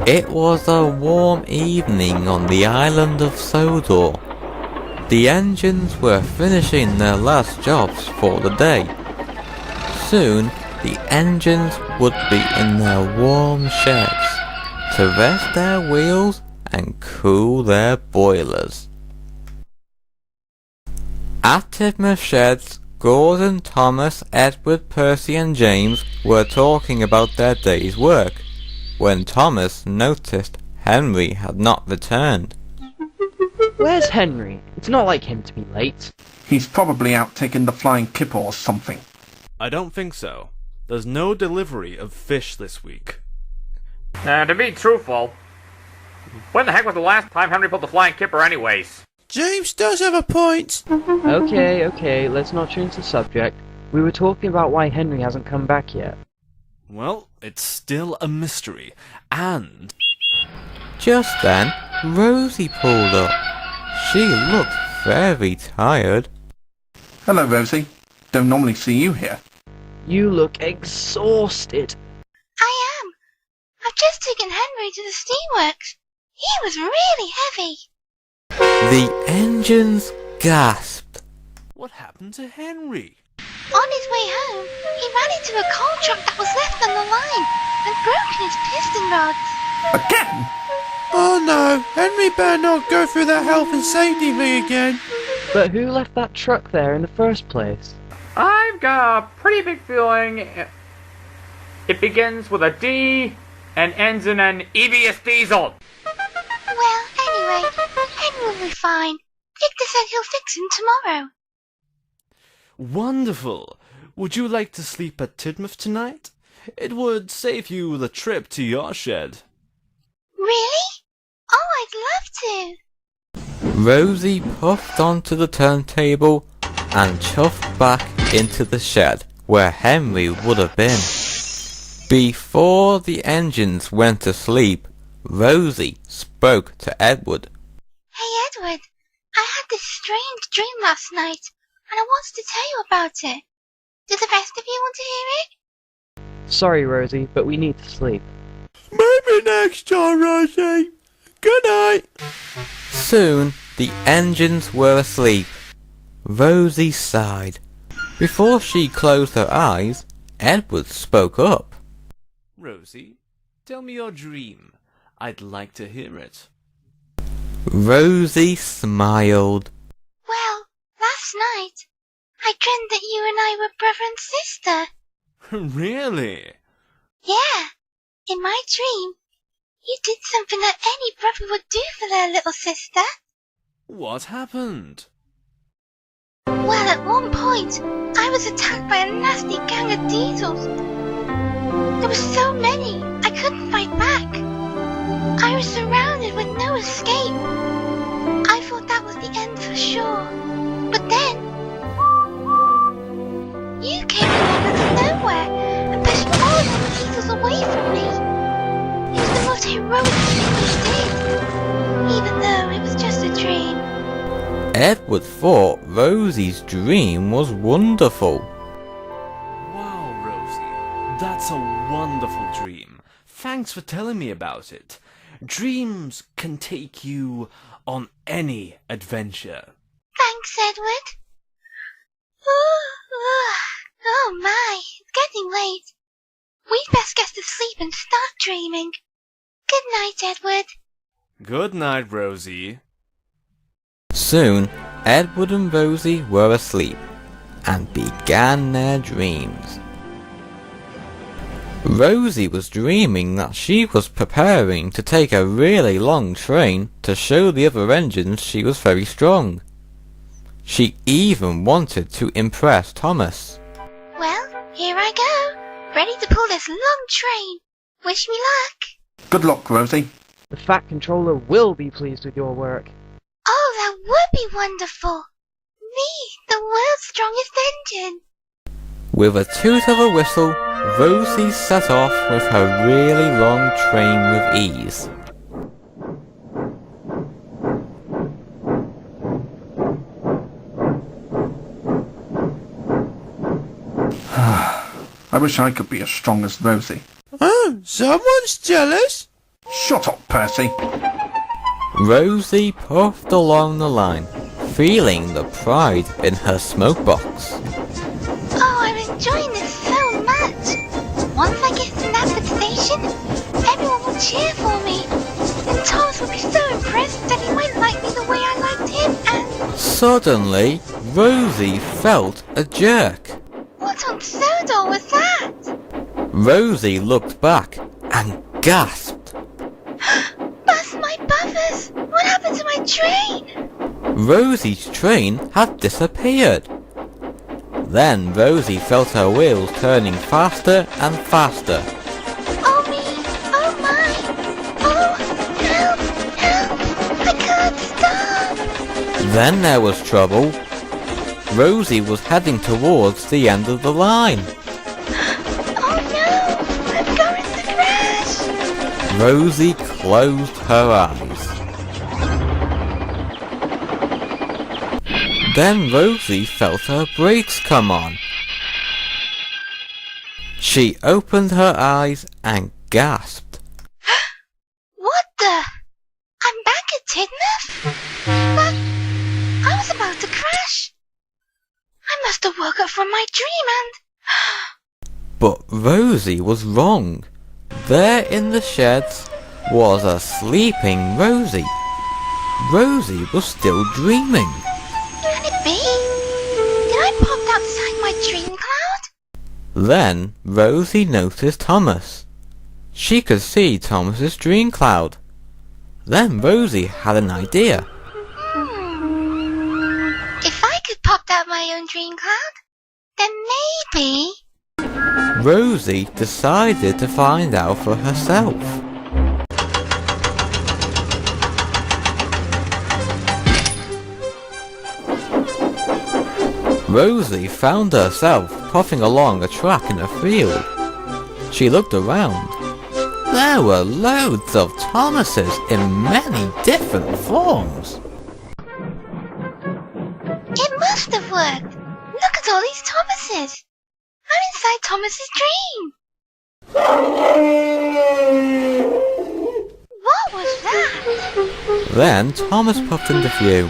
It was a warm evening on the island of Sodor. The engines were finishing their last jobs for the day. Soon, the engines would be in their warm sheds to rest their wheels and cool their boilers. At Tidmouth Sheds, Gordon, Thomas, Edward, Percy and James were talking about their day's work, when Thomas noticed Henry had not returned. Where's Henry? It's not like him to be late. He's probably out taking the flying kipper or something. I don't think so. There's no delivery of fish this week. To be truthful, when the heck was the last time Henry pulled the flying kipper anyways? James does have a point. Okay, let's not change the subject. We were talking about why Henry hasn't come back yet. Well, it's still a mystery, and... Just then, Rosie pulled up. She looked very tired. Hello, Rosie. Don't normally see you here. You look exhausted. I am. I've just taken Henry to the steamworks. He was really heavy. The engines gasped. What happened to Henry? On his way home, he ran into a coal truck that was left on the line and broken his piston rods. Again? Oh no, Henry better not go through that health and safety thing again. But who left that truck there in the first place? I've got a pretty big feeling it begins with a D and ends in an Devious diesel. Well, anyway, Henry will be fine. Victor said he'll fix him tomorrow. Wonderful! Would you like to sleep at Tidmouth tonight? It would save you the trip to your shed. Really? Oh, I'd love to. Rosie puffed onto the turntable and chuffed back into the shed where Henry would have been. Before the engines went to sleep, Rosie spoke to Edward. Hey, Edward, I had this strange dream last night, and I wanted to tell you about it. Do the rest of you want to hear it? Sorry, Rosie, but we need to sleep. Maybe next time, Rosie. Good night. Soon, the engines were asleep. Rosie sighed. Before she closed her eyes, Edward spoke up. Rosie, tell me your dream. I'd like to hear it. Rosie smiled. Well, last night, I dreamed that you and I were brother and sister. Really? Yeah, in my dream, you did something that any brother would do for their little sister. What happened? Well, at one point, I was attacked by a nasty gang of diesels. There were so many, I couldn't fight back. I was surrounded with no escape. I thought that was the end for sure. But then, you came along out of nowhere and pushed all of the diesels away from me. It was the most heroic thing you did, even though it was just a dream. Edward thought Rosie's dream was wonderful. Wow, Rosie, that's a wonderful dream. Thanks for telling me about it. Dreams can take you on any adventure. Thanks, Edward. Oh my, it's getting late. We'd best get to sleep and start dreaming. Good night, Edward. Good night, Rosie. Soon, Edward and Rosie were asleep and began their dreams. Rosie was dreaming that she was preparing to take a really long train to show the other engines she was very strong. She even wanted to impress Thomas. Well, here I go. Ready to pull this long train. Wish me luck. Good luck, Rosie. The Fat Controller will be pleased with your work. Oh, that would be wonderful. Me, the world's strongest engine. With a toot of a whistle, Rosie set off with her really long train with ease. I wish I could be as strong as Rosie. Oh, someone's jealous? Shut up, Percy. Rosie puffed along the line, feeling the pride in her smoke box. Oh, I'm enjoying this so much. Once I get to Napford Station, everyone will cheer for me. And Thomas will be so impressed that he won't like me the way I liked him and... Suddenly, Rosie felt a jerk. What on Sodor was that? Rosie looked back and gasped. Bust my buffers! What happened to my train? Rosie's train had disappeared. Then Rosie felt her wheels turning faster and faster. Oh me! Oh my! Oh, help! Help! I can't stop! Then there was trouble. Rosie was heading towards the end of the line. Oh no! I'm going to crash! Rosie closed her eyes. Then Rosie felt her brakes come on. She opened her eyes and gasped. What the? I'm back at Tidmouth? But I was about to crash. I must have woke up from my dream and... But Rosie was wrong. There in the sheds was a sleeping Rosie. Rosie was still dreaming. Can it be? Did I pop outside my dream cloud? Then Rosie noticed Thomas. She could see Thomas's dream cloud. Then Rosie had an idea. If I could pop out my own dream cloud, then maybe... Rosie decided to find out for herself. Rosie found herself puffing along a track in a field. She looked around. There were loads of Thomases in many different forms. It must have worked! Look at all these Thomases! I'm inside Thomas's dream! What was that? Then Thomas puffed into view.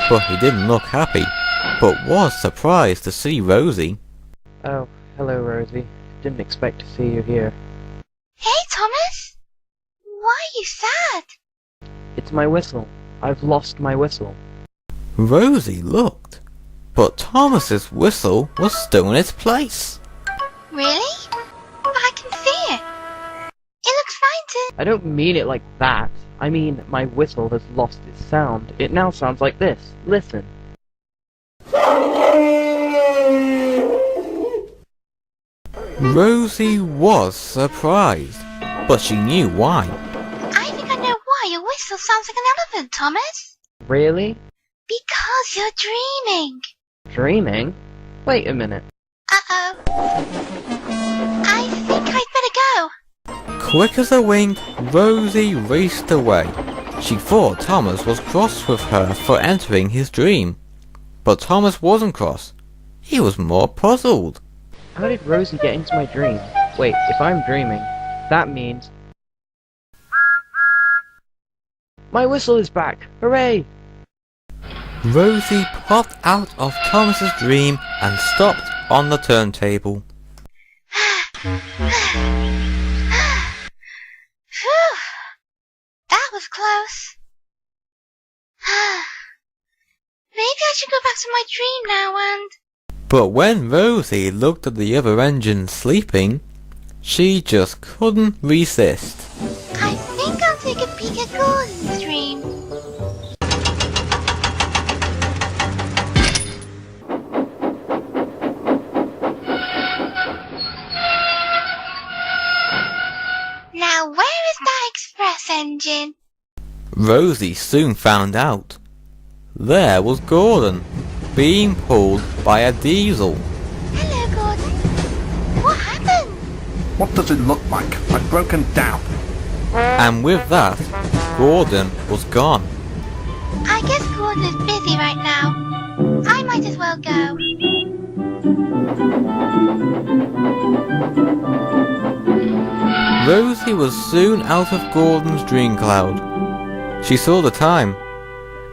But he didn't look happy, but was surprised to see Rosie. Oh, hello, Rosie. Didn't expect to see you here. Hey, Thomas! Why are you sad? It's my whistle. I've lost my whistle. Rosie looked, but Thomas's whistle was still in its place. Really? But I can see it. It looks fine to... I don't mean it like that. I mean, my whistle has lost its sound. It now sounds like this. Listen. Rosie was surprised, but she knew why. I think I know why your whistle sounds like an elephant, Thomas. Really? Because you're dreaming. Dreaming? Wait a minute. Uh-oh. I think I'd better go. Quick as a wink, Rosie raced away. She thought Thomas was cross with her for entering his dream. But Thomas wasn't cross. He was more puzzled. How did Rosie get into my dream? Wait, if I'm dreaming, that means... My whistle is back! Hooray! Rosie popped out of Thomas's dream and stopped on the turntable. Phew. That was close. Maybe I should go back to my dream now and... But when Rosie looked at the other engines sleeping, she just couldn't resist. I think I'll take a peek at Gordon's dream. Now where is that express engine? Rosie soon found out. There was Gordon, being pulled by a diesel. Hello, Gordon. What happened? What does it look like? I've broken down. And with that, Gordon was gone. I guess Gordon is busy right now. I might as well go. Rosie was soon out of Gordon's dream cloud. She saw the time.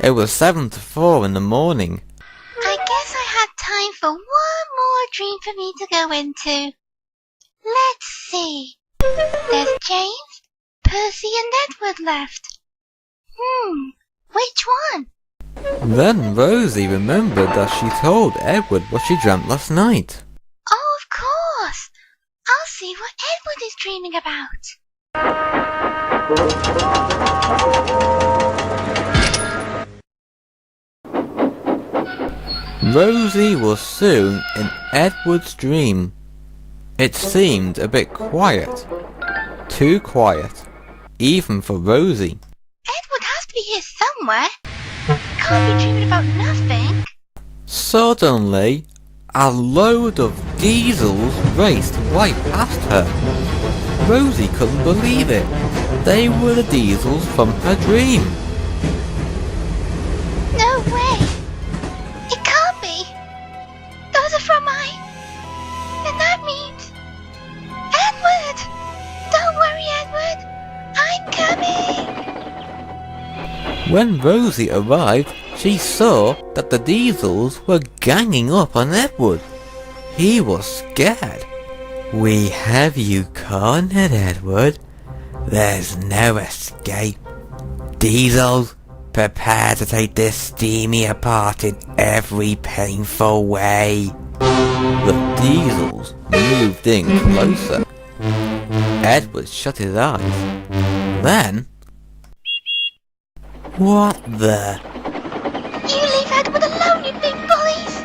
It was 7 to 4 in the morning. I guess I had time for one more dream for me to go into. Let's see. There's James, Percy and Edward left. Which one? Then Rosie remembered that she told Edward what she dreamt last night. Oh, of course. I'll see what Edward is dreaming about. Rosie was soon in Edward's dream. It seemed a bit quiet. Too quiet, even for Rosie. Edward has to be here somewhere. Can't be dreaming about nothing. Suddenly, a load of diesels raced right past her. Rosie couldn't believe it. They were the diesels from her dream. No way. It can't be. Those are from mine. And that means... Edward! Don't worry, Edward. I'm coming. When Rosie arrived, she saw that the diesels were ganging up on Edward. He was scared. "We have you cornered, Edward. There's no escape. Diesels, prepare to take this steamy apart in every painful way." The diesels moved in closer. Edward shut his eyes. Then... What the... You leave Edward alone, you big bullies!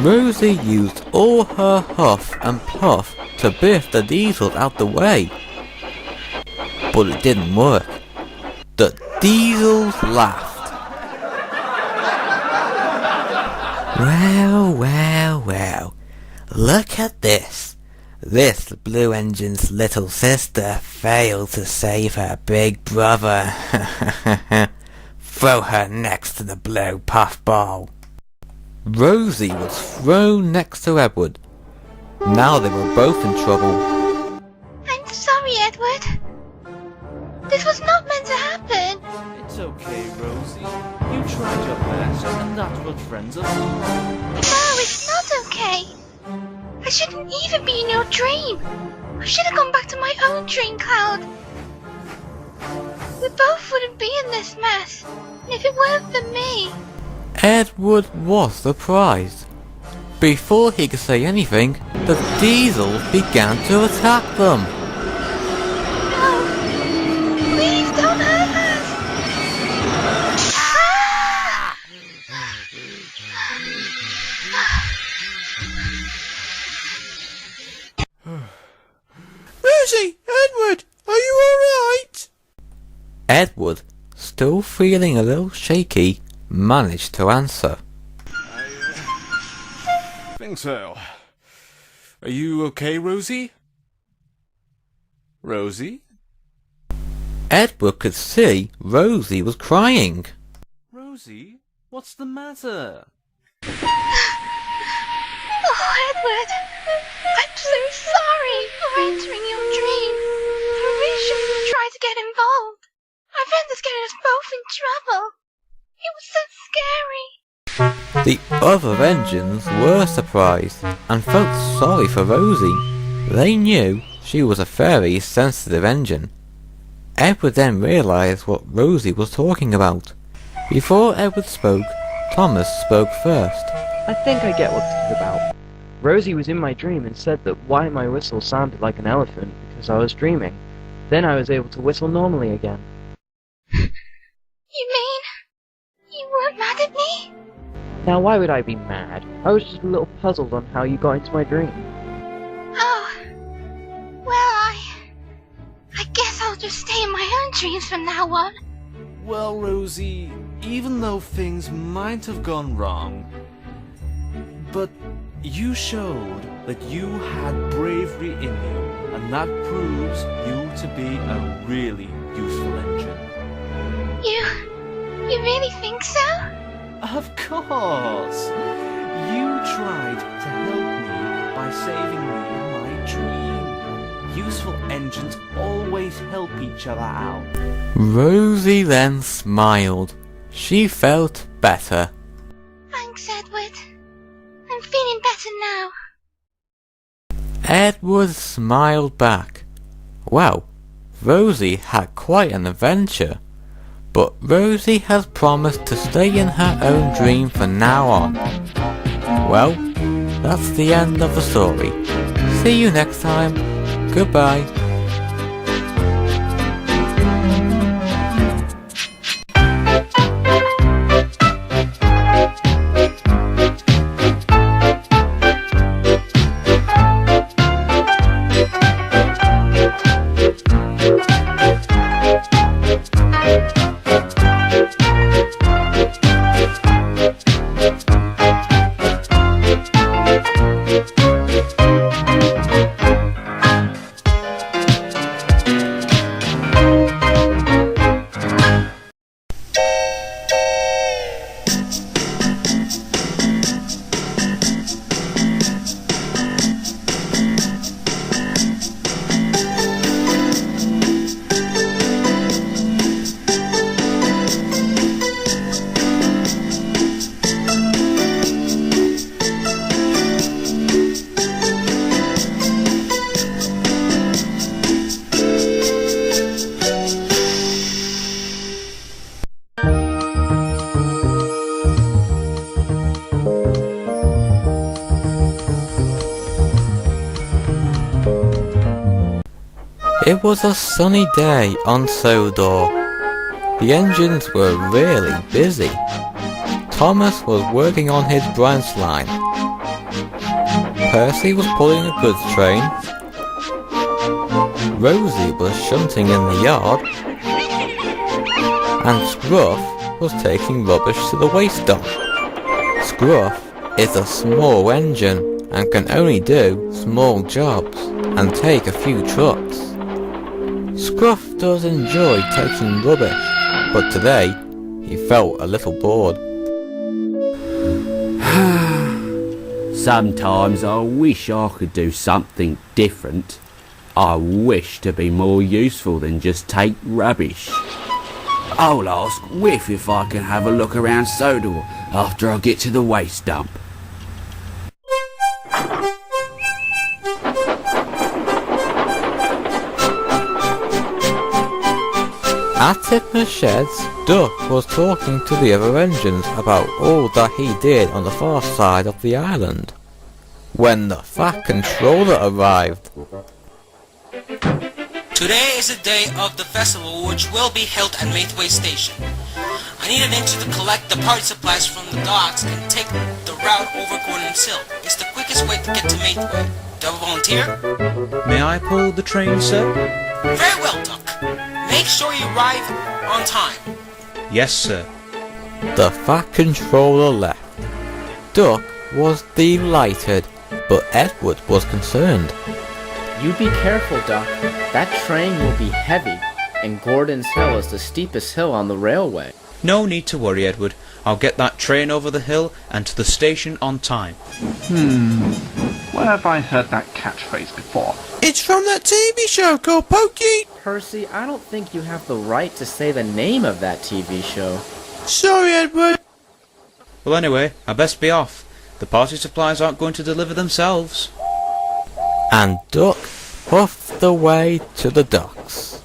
Rosie used all her huff and puff to biff the diesels out the way. But it didn't work. The diesels laughed. Well, look at this. This Blue Engine's little sister failed to save her big brother. Throw her next to the blue puffball. Rosie was thrown next to Edward. Now they were both in trouble. I'm sorry, Edward. This was not meant to happen. It's okay, Rosie. You tried your best, and that's what friends are for. No, it's not okay. I shouldn't even be in your dream. I should have gone back to my own dream cloud. We both wouldn't be in this mess if it weren't for me. Edward was surprised. Before he could say anything, the diesels began to attack them. No, please don't hurt us. Ah! Rosie, Edward, are you alright? Edward, still feeling a little shaky, managed to answer. I think so. Are you okay, Rosie? Rosie? Edward could see Rosie was crying. Rosie? What's the matter? Oh, Edward, I'm so sorry for entering your dream. I really shouldn't try to get involved. My friend is getting us both in trouble. It was so scary. The other engines were surprised and felt sorry for Rosie. They knew she was a very sensitive engine. Edward then realised what Rosie was talking about. Before Edward spoke, Thomas spoke first. I think I get what this is about. Rosie was in my dream and said that why my whistle sounded like an elephant because I was dreaming. Then I was able to whistle normally again. You mean you weren't mad at me? Now why would I be mad? I was just a little puzzled on how you got into my dream. Oh, well, I guess I'll just stay in my own dreams from now on. Well, Rosie, even though things might have gone wrong, but you showed that you had bravery in you, and that proves you to be a really useful engine. You really think so? Of course! You tried to help me by saving me in my dream. Useful engines always help each other out. Rosie then smiled. She felt better. Thanks, Edward. I'm feeling better now. Edward smiled back. Well, Rosie had quite an adventure. But Rosie has promised to stay in her own dream from now on. Well, that's the end of the story. See you next time. Goodbye. It was a sunny day on Sodor. The engines were really busy. Thomas was working on his branch line. Percy was pulling a goods train. Rosie was shunting in the yard. And Scruff was taking rubbish to the waste dump. Scruff is a small engine and can only do small jobs and take a few trucks. Scruff does enjoy taking rubbish, but today he felt a little bored. Sometimes I wish I could do something different. I wish to be more useful than just take rubbish. I'll ask Whiff if I can have a look around Sodor after I get to the waste dump. At Tipner's sheds, Duck was talking to the other engines about all that he did on the far side of the island, when the Fat Controller arrived. Today is the day of the festival, which will be held at Maithway Station. I need an engine to collect the party supplies from the docks and take the route over Gordon's Hill. It's the quickest way to get to Maithway. Do you have a volunteer? May I pull the train, sir? Very well, Duck. Make sure you arrive on time. Yes, sir. The Fat Controller left. Duck was delighted, but Edward was concerned. You be careful, Doc. That train will be heavy, and Gordon's Hill is the steepest hill on the railway. No need to worry, Edward. I'll get that train over the hill and to the station on time. Where have I heard that catchphrase before? It's from that TV show called Pokey. Percy, I don't think you have the right to say the name of that TV show. Sorry, Edward. Well, anyway, I best be off. The party supplies aren't going to deliver themselves. And Duck puffed away to the docks.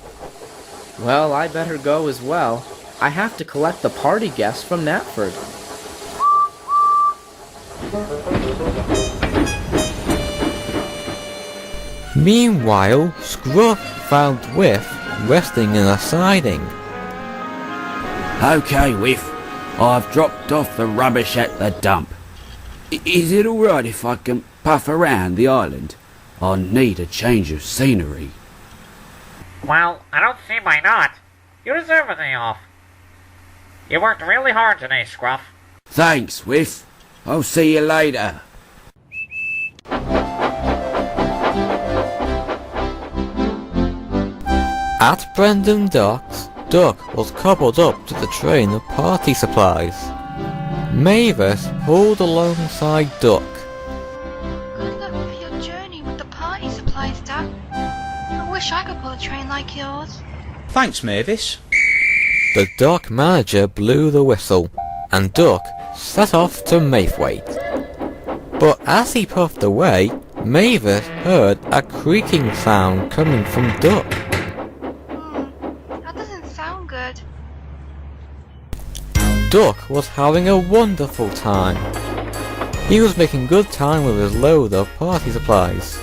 Well, I better go as well. I have to collect the party guests from Knapford. Meanwhile, Scruff found Whiff resting in a siding. Okay, Whiff. I've dropped off the rubbish at the dump. Is it alright if I can puff around the island? I need a change of scenery. Well, I don't see why not. You deserve a day off. You worked really hard today, Scruff. Thanks, Whiff. I'll see you later. At Brendan Docks, Duck was coupled up to the train of party supplies. Mavis pulled alongside Duck. Good luck with your journey with the party supplies, Duck. I wish I could pull a train like yours. Thanks, Mavis. The dock manager blew the whistle, and Duck set off to Maithwaite. But as he puffed away, Mavis heard a creaking sound coming from Duck. That doesn't sound good. Duck was having a wonderful time. He was making good time with his load of party supplies.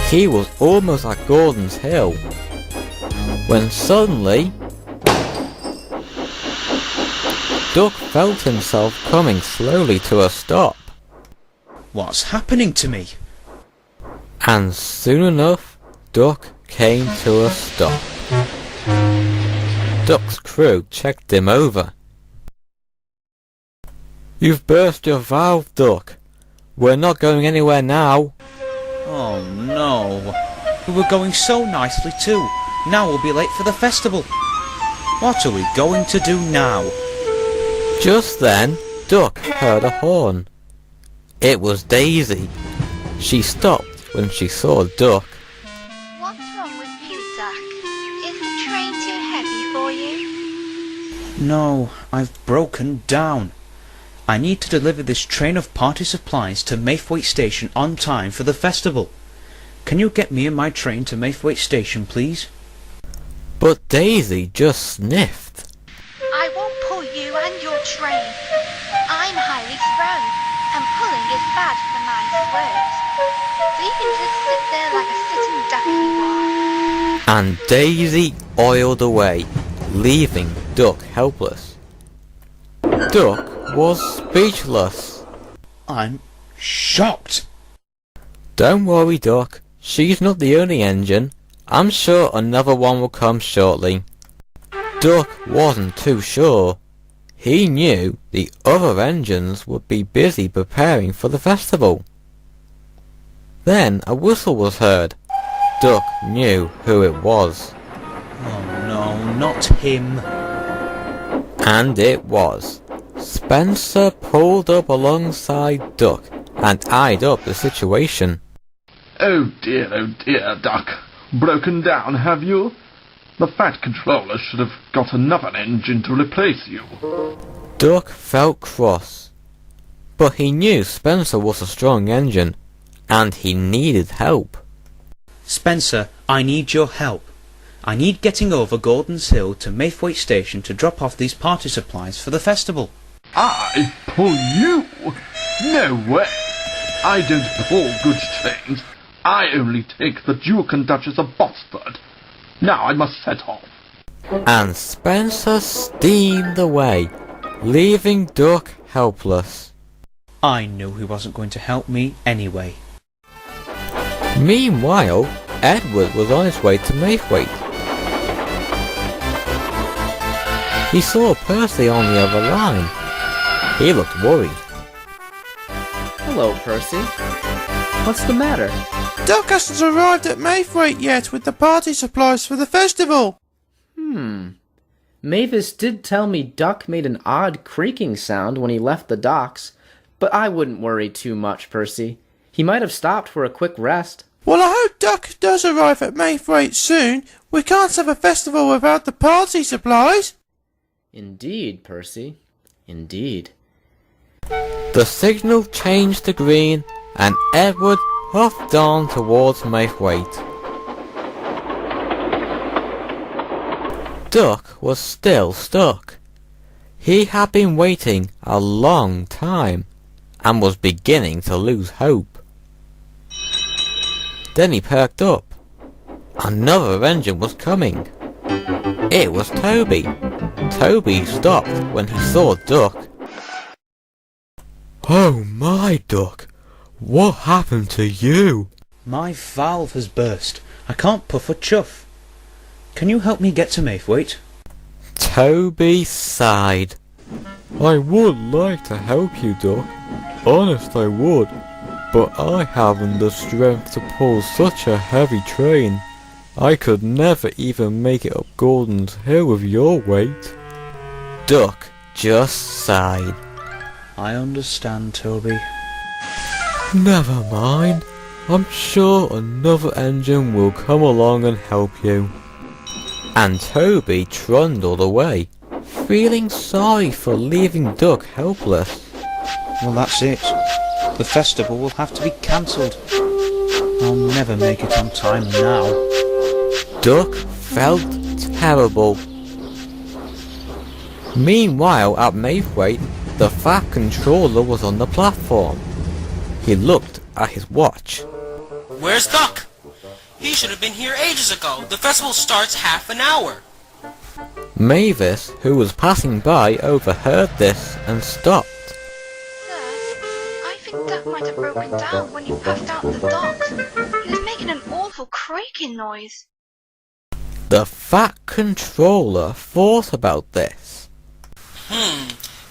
He was almost at Gordon's Hill, when suddenly Duck felt himself coming slowly to a stop. What's happening to me? And soon enough, Duck came to a stop. Duck's crew checked him over. "You've burst your valve, Duck. We're not going anywhere now." Oh no. We were going so nicely too. Now we'll be late for the festival. What are we going to do now? Just then, Duck heard a horn. It was Daisy. She stopped when she saw Duck. What's wrong with you, Duck? Is the train too heavy for you? No, I've broken down. I need to deliver this train of party supplies to Maithwaite Station on time for the festival. Can you get me and my train to Maithwaite Station, please? But Daisy just sniffed. I won't pull you and your train. I'm highly sprung, and pulling is bad for my swerves. So you can just sit there like a sitting duck you are. And Daisy oiled away, leaving Duck helpless. Duck was speechless. I'm shocked. Don't worry, Duck. She's not the only engine. I'm sure another one will come shortly. Duck wasn't too sure. He knew the other engines would be busy preparing for the festival. Then a whistle was heard. Duck knew who it was. Oh no, not him. And it was. Spencer pulled up alongside Duck and eyed up the situation. Oh dear, Duck. Broken down, have you? The Fat Controller should have got another engine to replace you. Duck felt cross. But he knew Spencer was a strong engine, and he needed help. Spencer, I need your help. I need getting over Gordon's Hill to Maithwaite Station to drop off these party supplies for the festival. I pull you? No way. I don't pull goods trains. I only take the Duke and Duchess of Botsford. Now I must set off. And Spencer steamed away, leaving Duck helpless. I knew he wasn't going to help me anyway. Meanwhile, Edward was on his way to Maithwaite. He saw Percy on the other line. He looked worried. Hello, Percy. What's the matter? Duck hasn't arrived at Maithwaite yet with the party supplies for the festival. Mavis did tell me Duck made an odd creaking sound when he left the docks, but I wouldn't worry too much, Percy. He might have stopped for a quick rest. Well, I hope Duck does arrive at Maithwaite soon. We can't have a festival without the party supplies. Indeed, Percy. Indeed. The signal changed to green, and Edward puffed on towards Maithwaite. Duck was still stuck. He had been waiting a long time, and was beginning to lose hope. Then he perked up. Another engine was coming. It was Toby. Toby stopped when he saw Duck. "Oh my, Duck! What happened to you?" My valve has burst. I can't puff or chuff. Can you help me get to Maithwaite? Toby sighed. "I would like to help you, Duck. Honest I would. But I haven't the strength to pull such a heavy train. I could never even make it up Gordon's Hill with your weight. Duck just sighed. I understand, Toby. Never mind. I'm sure another engine will come along and help you. And Toby trundled away, feeling sorry for leaving Duck helpless. Well, that's it. The festival will have to be cancelled. I'll never make it on time now. Duck felt terrible. Meanwhile, at Maythwaite, the Fat Controller was on the platform. He looked at his watch. Where's Duck? He should have been here ages ago. The festival starts half an hour. Mavis, who was passing by, overheard this and stopped. Sir, I think Duck might have broken down when you passed out the docks. He was making an awful creaking noise. The Fat Controller thought about this.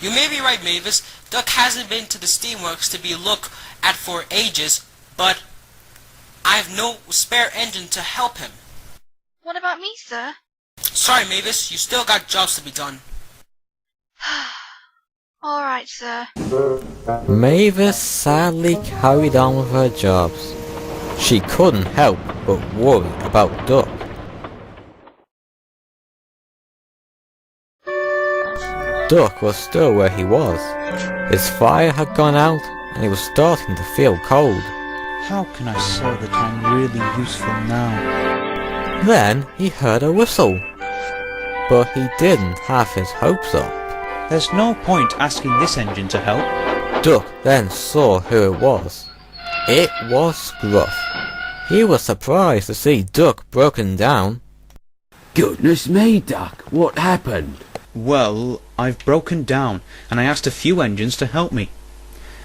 You may be right, Mavis. Duck hasn't been to the steamworks to be looked at for ages, but I've no spare engine to help him. What about me, sir? Sorry, Mavis, you still got jobs to be done. All right, sir. Mavis sadly carried on with her jobs. She couldn't help but worry about Duck. Duck was still where he was. His fire had gone out and he was starting to feel cold. How can I say that I'm really useful now? Then he heard a whistle, but he didn't have his hopes up. There's no point asking this engine to help. Duck then saw who it was. It was Scruff. He was surprised to see Duck broken down. Goodness me, Duck, what happened? Well, I've broken down, and I asked a few engines to help me.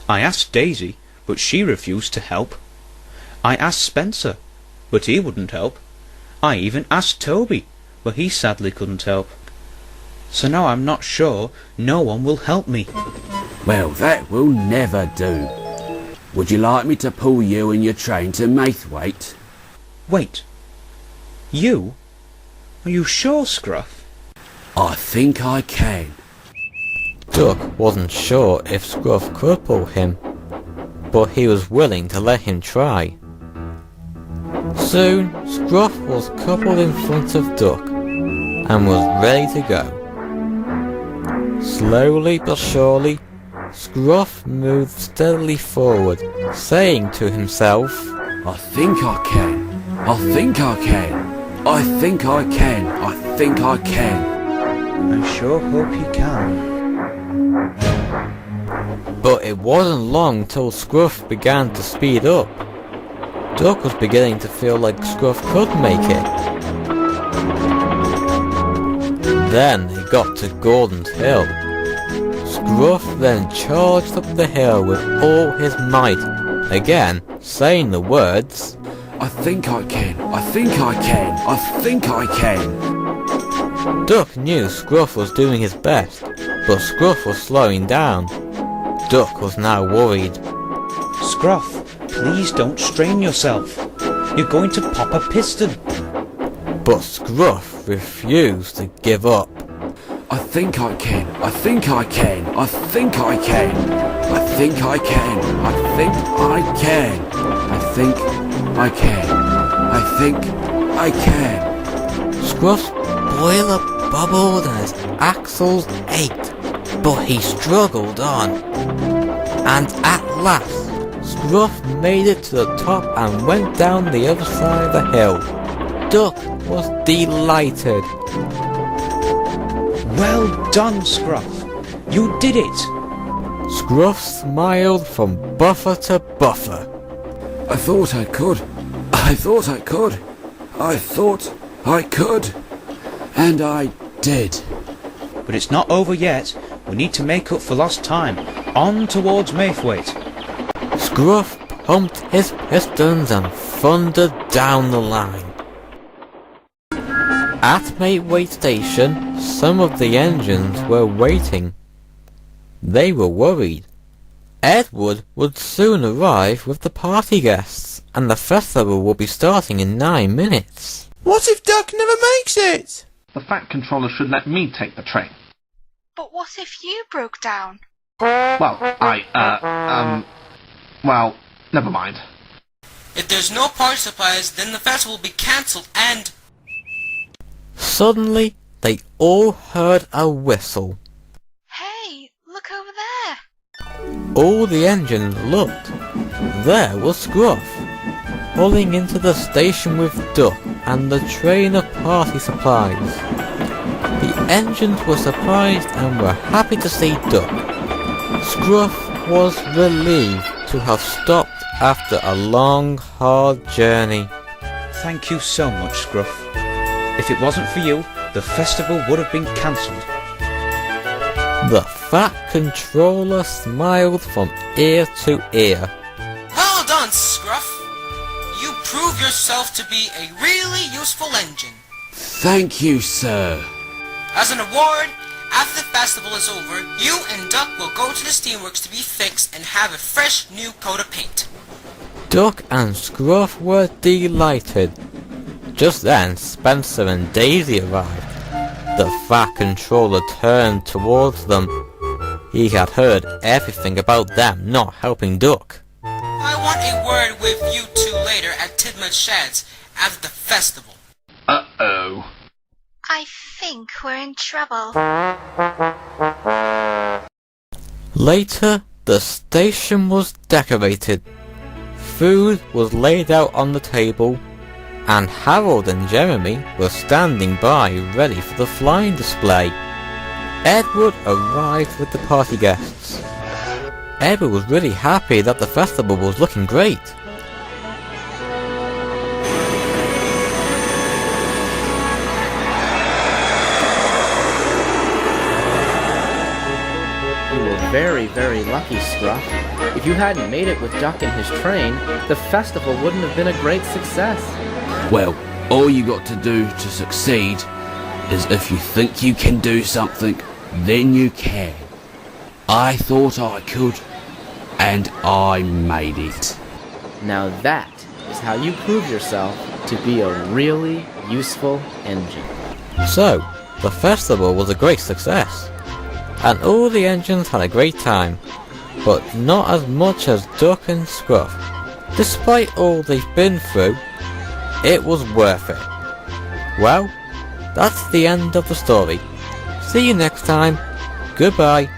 I asked Daisy, but she refused to help. I asked Spencer, but he wouldn't help. I even asked Toby, but he sadly couldn't help. So now I'm not sure no one will help me. Well, that will never do. Would you like me to pull you and your train to Maythwaite? Wait. You? Are you sure, Scruff? I think I can. Duck wasn't sure if Scruff could pull him, but he was willing to let him try. Soon, Scruff was coupled in front of Duck and was ready to go. Slowly but surely, Scruff moved steadily forward, saying to himself, I think I can. I think I can. I think I can. I think I can. I sure hope you can. But it wasn't long till Scruff began to speed up. Duck was beginning to feel like Scruff could make it. Then he got to Gordon's Hill. Scruff then charged up the hill with all his might, again saying the words, I think I can. I think I can. I think I can. Duck knew Scruff was doing his best, but Scruff was slowing down. Duck was now worried. Scruff, please don't strain yourself. You're going to pop a piston. But Scruff refused to give up. I think I can. I think I can. I think I can. I think I can. I think I can. I think I can. I think I can. Scruff's boiler bubbled and his axles ached, but he struggled on. And at last, Scruff made it to the top and went down the other side of the hill. Duck was delighted. Well done, Scruff. You did it. Scruff smiled from buffer to buffer. I thought I could. I thought I could. I thought I could. And I did. But it's not over yet. We need to make up for lost time. On towards Maythwaite. Scruff pumped his pistons and thundered down the line. At Maythwaite Station, some of the engines were waiting. They were worried. Edward would soon arrive with the party guests, and the festival would be starting in 9 minutes. What if Duck never makes it? The Fat Controller should let me take the train. But what if you broke down? Well, well, never mind. If there's no party supplies, then the festival will be cancelled and... Suddenly, they all heard a whistle. Hey, look over there. All the engines looked. There was Scruff, pulling into the station with Duck and the train of party supplies. The engines were surprised and were happy to see Duck. Scruff was relieved to have stopped after a long, hard journey. Thank you so much, Scruff. If it wasn't for you, the festival would have been cancelled. The Fat Controller smiled from ear to ear. Well done, Scruff! You prove yourself to be a really useful engine. Thank you, sir. As an award, after the festival is over, you and Duck will go to the steamworks to be fixed and have a fresh new coat of paint. Duck and Scruff were delighted. Just then, Spencer and Daisy arrived. The Fat Controller turned towards them. He had heard everything about them not helping Duck. I want a word with you two later at Tidmouth Sheds after the festival. Uh-oh. I think we're in trouble. Later, the station was decorated. Food was laid out on the table, and Harold and Jeremy were standing by ready for the flying display. Edward arrived with the party guests. Edward was really happy that the festival was looking great. You were very, very lucky, Scruff. If you hadn't made it with Duck and his train, the festival wouldn't have been a great success. Well, all you got to do to succeed is if you think you can do something, then you can. I thought I could, and I made it. Now that is how you prove yourself to be a really useful engine. So, the festival was a great success, and all the engines had a great time, but not as much as Duck and Scruff. Despite all they've been through, it was worth it. Well, that's the end of the story. See you next time. Goodbye.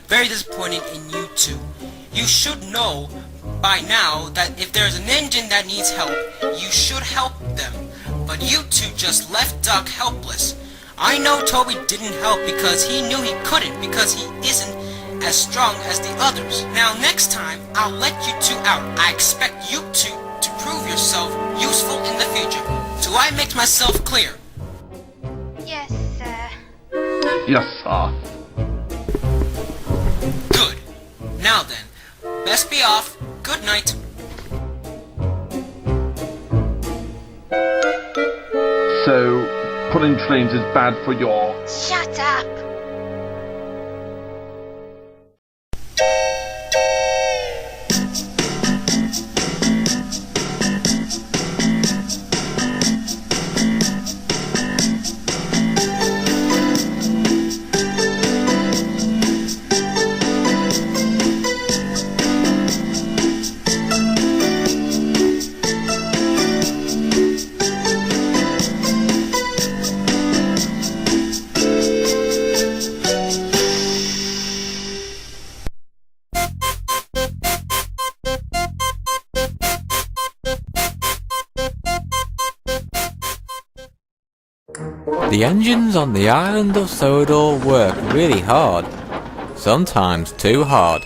Very disappointed in you two. You should know by now that if there's an engine that needs help, you should help them. But you two just left Duck helpless. I know Toby didn't help because he knew he couldn't, because he isn't as strong as the others. Now next time, I'll let you two out. I expect you two to prove yourself useful in the future. Do I make myself clear? Yes, sir. Yes, sir. Good. Now then, best be off. Good night. So, pulling trains is bad for your... Shut up. The engines on the island of Sodor work really hard, sometimes too hard,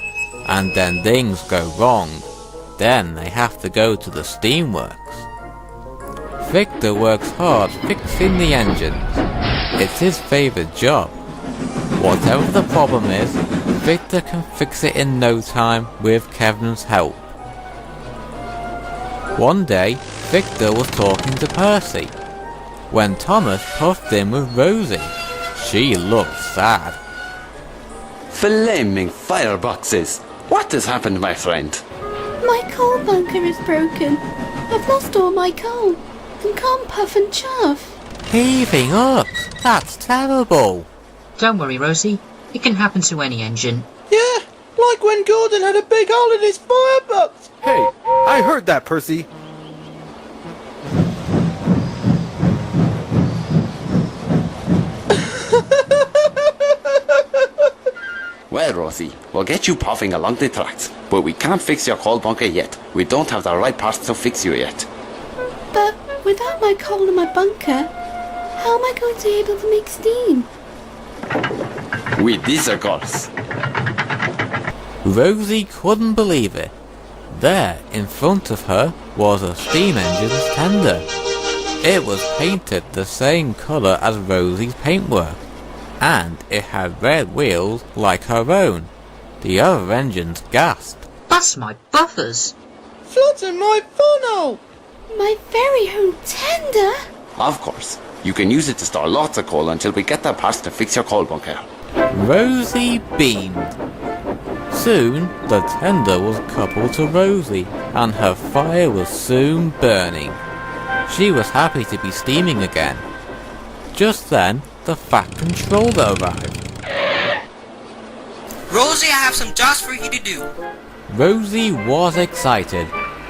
and then things go wrong. Then they have to go to the steamworks. Victor works hard fixing the engines. It's his favourite job. Whatever the problem is, Victor can fix it in no time with Kevin's help. One day, Victor was talking to Percy, when Thomas puffed in with Rosie. She looked sad. Flaming fireboxes! What has happened, my friend? My coal bunker is broken. I've lost all my coal and can't puff and chuff. Heaving up! That's terrible! Don't worry, Rosie. It can happen to any engine. Yeah, like when Gordon had a big hole in his firebox. Hey, I heard that, Percy. Well, Rosie, we'll get you puffing along the tracks, but we can't fix your coal bunker yet. We don't have the right parts to fix you yet. But without my coal in my bunker, how am I going to be able to make steam? With these, of course. Rosie couldn't believe it. There, in front of her, was a steam engine's tender. It was painted the same colour as Rosie's paintwork, and it had red wheels like her own. The other engines gasped. That's my buffers. Flooding my funnel! My very own tender? Of course. You can use it to store lots of coal until we get the parts to fix your coal bunker. Rosie beamed. Soon, the tender was coupled to Rosie, and her fire was soon burning. She was happy to be steaming again. Just then, the Fat Controller arrived. Rosie, I have some jobs for you to do. Rosie was excited.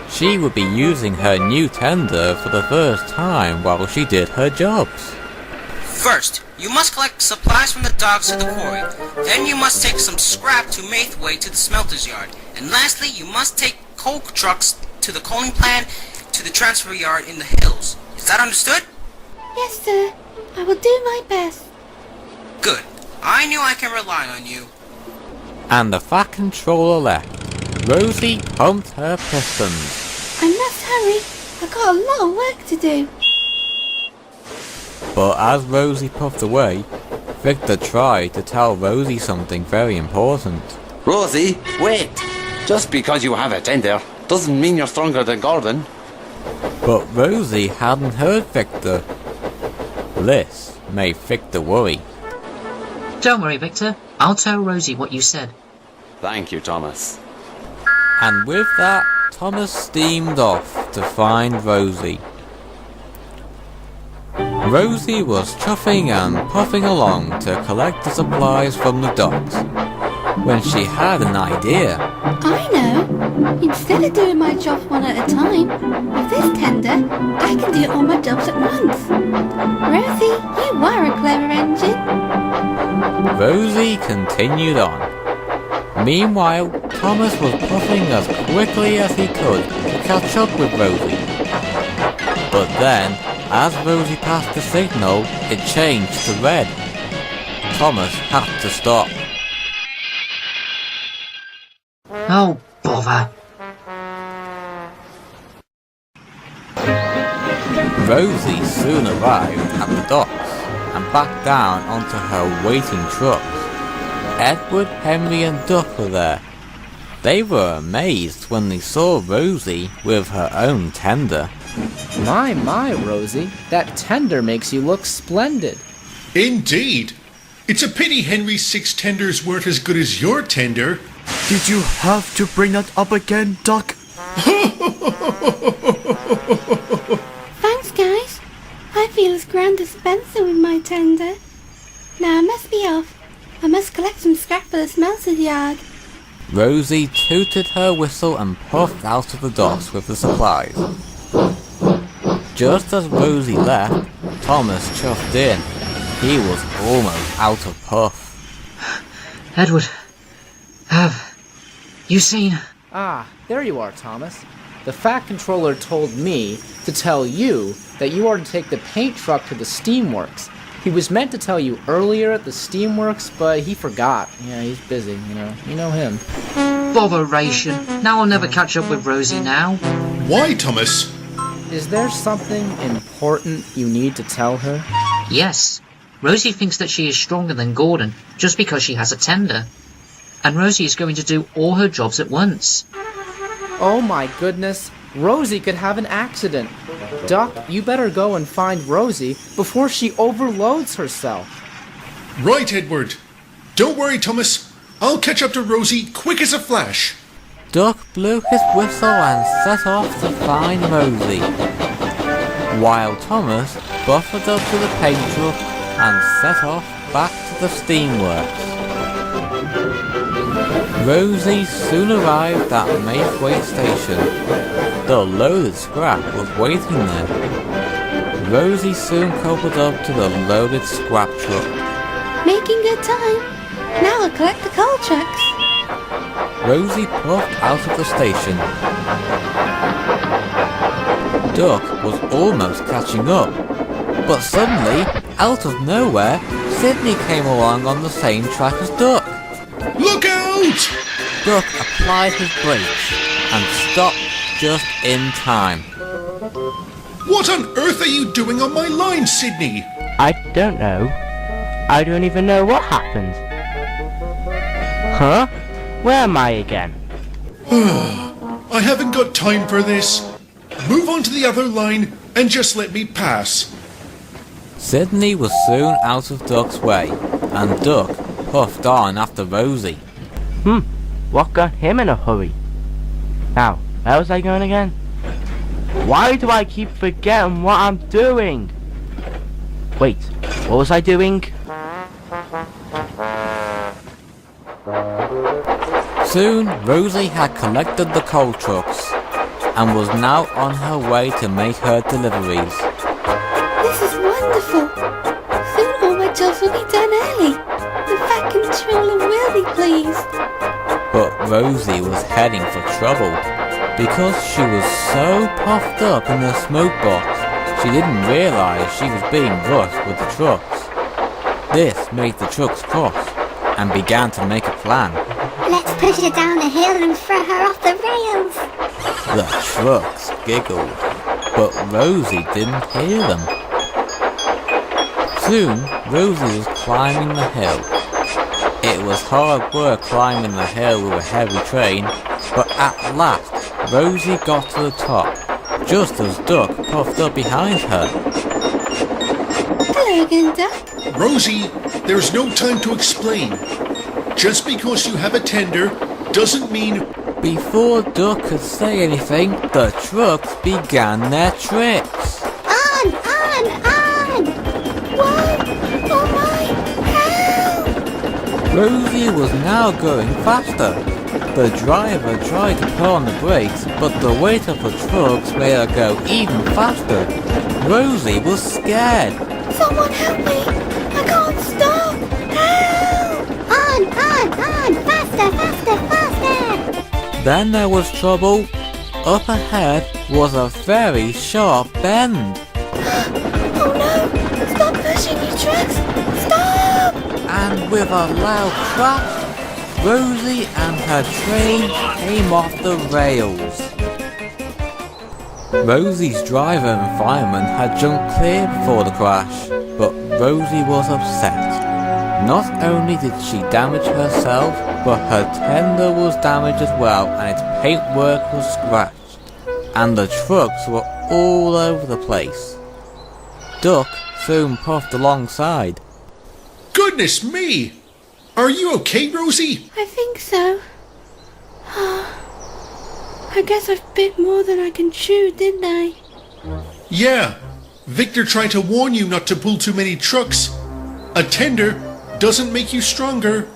She would be using her new tender for the first time while she did her jobs. First, you must collect supplies from the docks to the quarry. Then you must take some scrap to Maithway to the smelter's yard. And lastly, you must take coal trucks to the coaling plant to the transfer yard in the hills. Is that understood? Yes, sir. I will do my best. Good. I knew I can rely on you. And the Fat Controller left. Rosie pumped her pistons. I must hurry. I've got a lot of work to do. But as Rosie puffed away, Victor tried to tell Rosie something very important. Rosie, wait! Just because you have a tender doesn't mean you're stronger than Gordon. But Rosie hadn't heard Victor. This made Victor worry. Don't worry, Victor. I'll tell Rosie what you said. Thank you, Thomas. And with that, Thomas steamed off to find Rosie. Rosie was chuffing and puffing along to collect the supplies from the docks, when she had an idea. I know. Instead of doing my jobs one at a time, with this tender, I can do all my jobs at once. Rosie, you are a clever engine. Rosie continued on. Meanwhile, Thomas was puffing as quickly as he could to catch up with Rosie. But then, as Rosie passed the signal, it changed to red. Thomas had to stop. Oh, bother. Rosie soon arrived at the docks and backed down onto her waiting trucks. Edward, Henry and Duck were there. They were amazed when they saw Rosie with her own tender. My, Rosie, that tender makes you look splendid. Indeed. It's a pity Henry's 6 tenders weren't as good as your tender. Did you have to bring that up again, Duck? Thanks, guys. I feel as grand as Spencer with my tender. Now I must be off. I must collect some scrap for the smelter's yard. Rosie tooted her whistle and puffed out of the docks with the supplies. Just as Rosie left, Thomas chuffed in. He was almost out of puff. Edward, have you seen... Ah, there you are, Thomas. The Fat Controller told me to tell you that you are to take the paint truck to the steamworks He was meant to tell you earlier at the Steamworks, but he forgot. Yeah, he's busy, you know. You know him. Botheration. Now I'll never catch up with Rosie now. Why, Thomas? Is there something important you need to tell her? Yes. Rosie thinks that she is stronger than Gordon, just because she has a tender. And Rosie is going to do all her jobs at once. Oh my goodness. Rosie could have an accident. Duck, you better go and find Rosie before she overloads herself. Right, Edward. Don't worry, Thomas. I'll catch up to Rosie quick as a flash. Duck blew his whistle and set off to find Rosie, while Thomas buffered up to the paint truck and set off back to the steamworks. Rosie soon arrived at Maythwaite Station. The loaded scrap was waiting there. Rosie soon coupled up to the loaded scrap truck. Making good time. Now I'll collect the coal trucks. Rosie puffed out of the station. Duck was almost catching up, but suddenly, out of nowhere, Sidney came along on the same track as Duck. Look out! Duck applied his brakes and stopped just in time. What on earth are you doing on my line, Sidney? I don't know. I don't even know what happened. Huh? Where am I again? I haven't got time for this. Move on to the other line and just let me pass. Sidney was soon out of Duck's way, and Duck puffed on after Rosie. What got him in a hurry? Now, where was I going again? Why do I keep forgetting what I'm doing? Wait, what was I doing? Soon, Rosie had collected the coal trucks, and was now on her way to make her deliveries. This is wonderful. Soon all my jobs will be done early. The Fat Controller will be pleased. But Rosie was heading for trouble, because she was so puffed up in the smoke box, she didn't realise she was being rushed with the trucks. This made the trucks cross, and began to make a plan. Let's push her down a hill and throw her off the rails. The trucks giggled, but Rosie didn't hear them. Soon, Rosie was climbing the hill. It was hard work climbing the hill with a heavy train, but at last, Rosie got to the top, just as Duck puffed up behind her. Hello again, Duck. Rosie, there's no time to explain. Just because you have a tender doesn't mean... Before Duck could say anything, the trucks began their tricks. On! What? Oh my! Help! Rosie was now going faster. The driver tried to pull on the brakes, but the weight of the trucks made her go even faster. Rosie was scared. Someone help me! I can't stop! Help! On! Faster! Then there was trouble. Up ahead was a very sharp bend. Oh no! Stop pushing, you trucks! Stop! And with a loud crash, Rosie and her train came off the rails. Rosie's driver and fireman had jumped clear before the crash, but Rosie was upset. Not only did she damage herself, but her tender was damaged as well, and its paintwork was scratched, and the trucks were all over the place. Duck soon puffed alongside. Goodness me! Are you okay, Rosie? I think so. I guess I've bit more than I can chew, didn't I? Yeah. Victor tried to warn you not to pull too many trucks. A tender doesn't make you stronger.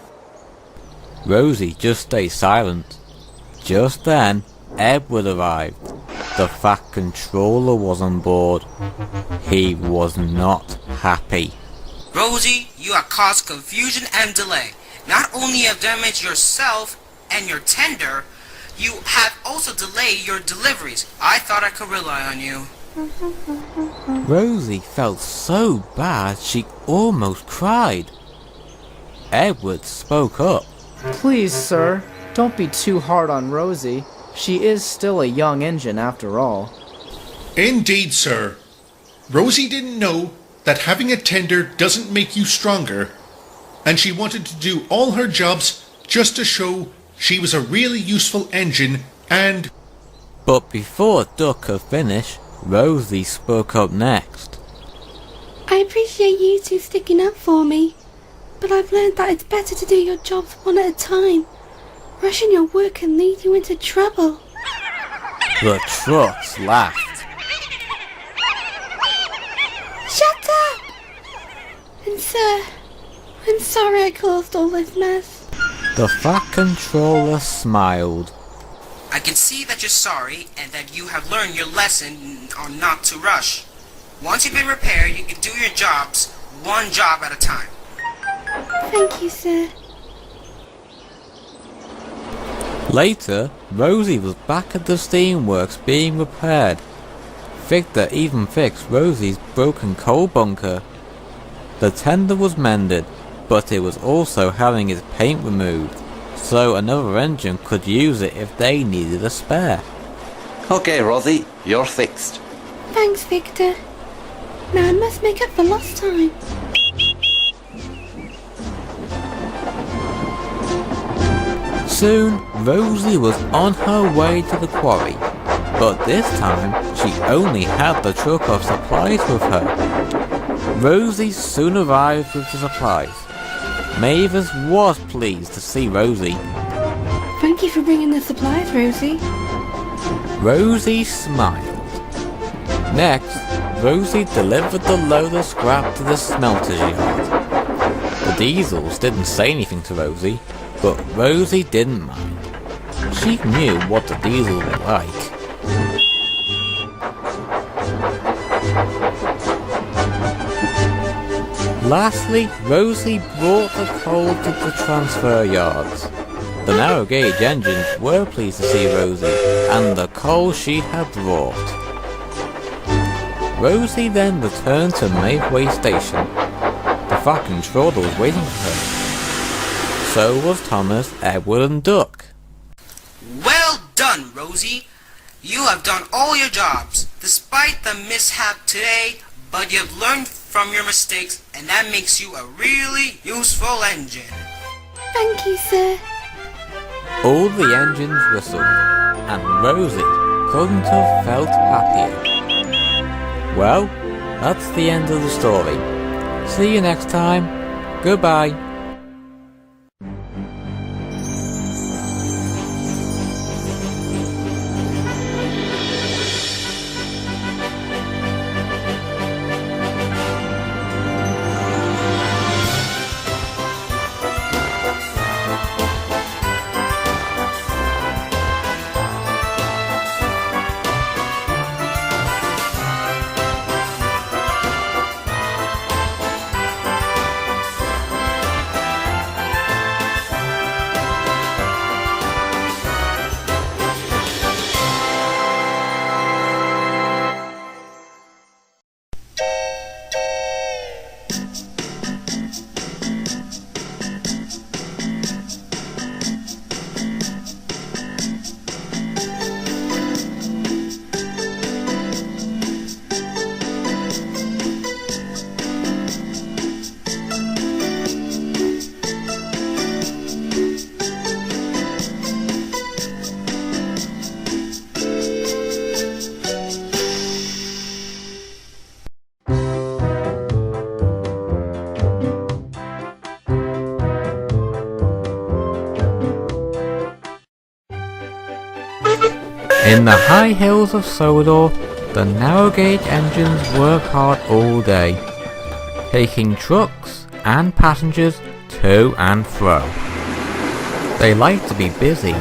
Rosie just stayed silent. Just then, Edward arrived. The Fat Controller was on board. He was not happy. Rosie, you have caused confusion and delay. Not only have damaged yourself and your tender, you have also delayed your deliveries. I thought I could rely on you. Rosie felt so bad she almost cried. Edward spoke up. Please, sir, don't be too hard on Rosie. She is still a young engine after all. Indeed, sir. Rosie didn't know that having a tender doesn't make you stronger, and she wanted to do all her jobs just to show she was a really useful engine and... But before Duck could finish, Rosie spoke up next. I appreciate you two sticking up for me, but I've learned that it's better to do your jobs one at a time. Rushing your work can lead you into trouble. The trucks laughed. Shut up! And sir, I'm sorry I caused all this mess. The Fat Controller smiled. I can see that you're sorry and that you have learned your lesson on not to rush. Once you've been repaired, you can do your jobs one job at a time. Thank you, sir. Later, Rosie was back at the steamworks being repaired. Victor even fixed Rosie's broken coal bunker. The tender was mended, but it was also having its paint removed, so another engine could use it if they needed a spare. Okay, Rosie, you're fixed. Thanks, Victor. Now I must make up for lost time. Soon, Rosie was on her way to the quarry, but this time she only had the truck of supplies with her. Rosie soon arrived with the supplies. Mavis was pleased to see Rosie. Thank you for bringing the supplies, Rosie. Rosie smiled. Next, Rosie delivered the load of scrap to the smelter's yard. The diesels didn't say anything to Rosie, but Rosie didn't mind. She knew what the diesel were like. Lastly, Rosie brought the coal to the transfer yards. The narrow gauge engines were pleased to see Rosie and the coal she had brought. Rosie then returned to Mayfway Station. The Fat Controller was waiting for her. So was Thomas, Edward and Duck. Well done, Rosie. You have done all your jobs, despite the mishap today, but you've learned from your mistakes, and that makes you a really useful engine. Thank you, sir. All the engines whistled, and Rosie couldn't have felt happier. Well, that's the end of the story. See you next time. Goodbye. In the high hills of Sodor, the narrow gauge engines work hard all day, taking trucks and passengers to and fro. They like to be busy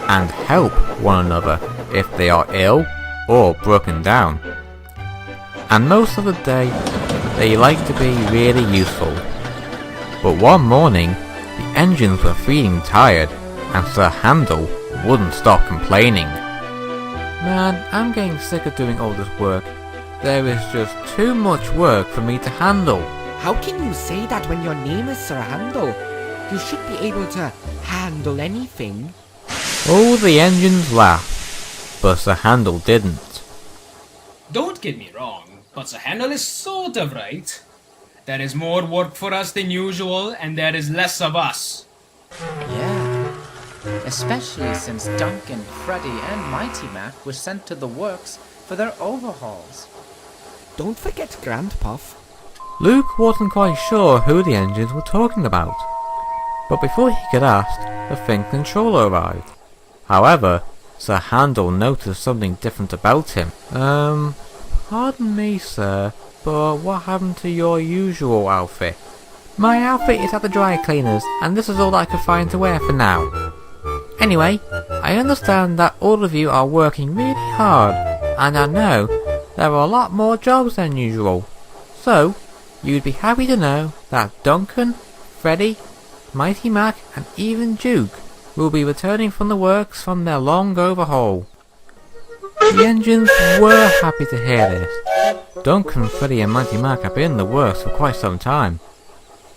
and help one another if they are ill or broken down. And most of the day, they like to be really useful. But one morning, the engines were feeling tired and Sir Handel wouldn't stop complaining. Man, I'm getting sick of doing all this work. there is just too much work for me to handle. How can you say that when your name is Sir Handle? You should be able to handle anything. All the engines laughed, but Sir Handle didn't. Don't get me wrong, but Sir Handle is sort of right. There is more work for us than usual, and there is less of us. Yeah. Especially since Duncan, Freddy, and Mighty Mac were sent to the works for their overhauls. Don't forget Grandpuff. Luke wasn't quite sure who the engines were talking about, but before he could ask, the Fin Controller arrived. However, Sir Handle noticed something different about him. Pardon me, sir, but what happened to your usual outfit? My outfit is at the dry cleaners, and this is all I could find to wear for now. Anyway, I understand that all of you are working really hard, and I know there are a lot more jobs than usual. So, you'd be happy to know that Duncan, Freddy, Mighty Mac, and even Duke will be returning from the works from their long overhaul. The engines were happy to hear this. Duncan, Freddy, and Mighty Mac had been in the works for quite some time.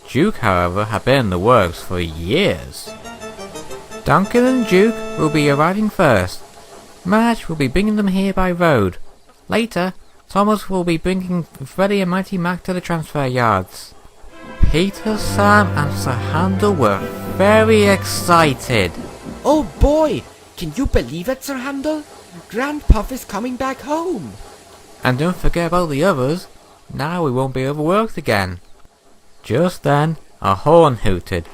Duke, however, had been in the works for years. Duncan and Duke will be arriving first. Madge will be bringing them here by road. Later, Thomas will be bringing Freddy and Mighty Mac to the transfer yards. Peter, Sam, and Sir Handle were very excited. Oh boy! Can you believe it, Sir Handle? Grandpuff is coming back home! And don't forget about the others. Now we won't be overworked again. Just then, a horn hooted.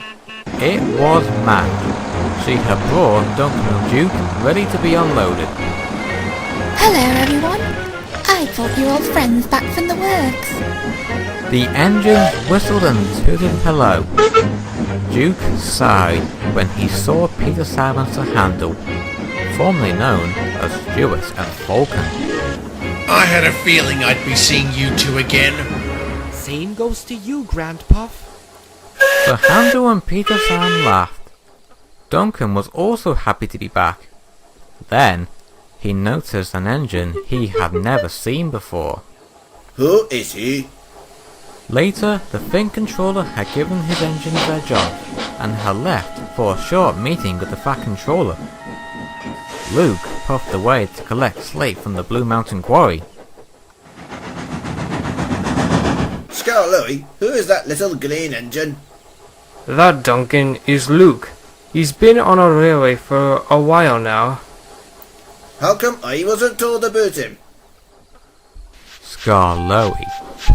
It was Madge. She had brought Duncan and Duke ready to be unloaded. Hello, everyone. I thought you were all friends back from the works. The engines whistled and tooted hello. Duke sighed when he saw Peter, Sam, and Sir Handle, formerly known as Stuart and Falcon. I had a feeling I'd be seeing you two again. Same goes to you, Grandpuff. Sir Handle and Peter, Sam laughed. Duncan was also happy to be back. Then, he noticed an engine he had never seen before. Who is he? Later, the Fin Controller had given his engines their job, and had left for a short meeting with the Fat Controller. Luke puffed away to collect slate from the Blue Mountain Quarry. Scout Louie, who is that little green engine? That, Duncan, is Luke. He's been on a railway for a while now. How come I wasn't told about him? Scarlowy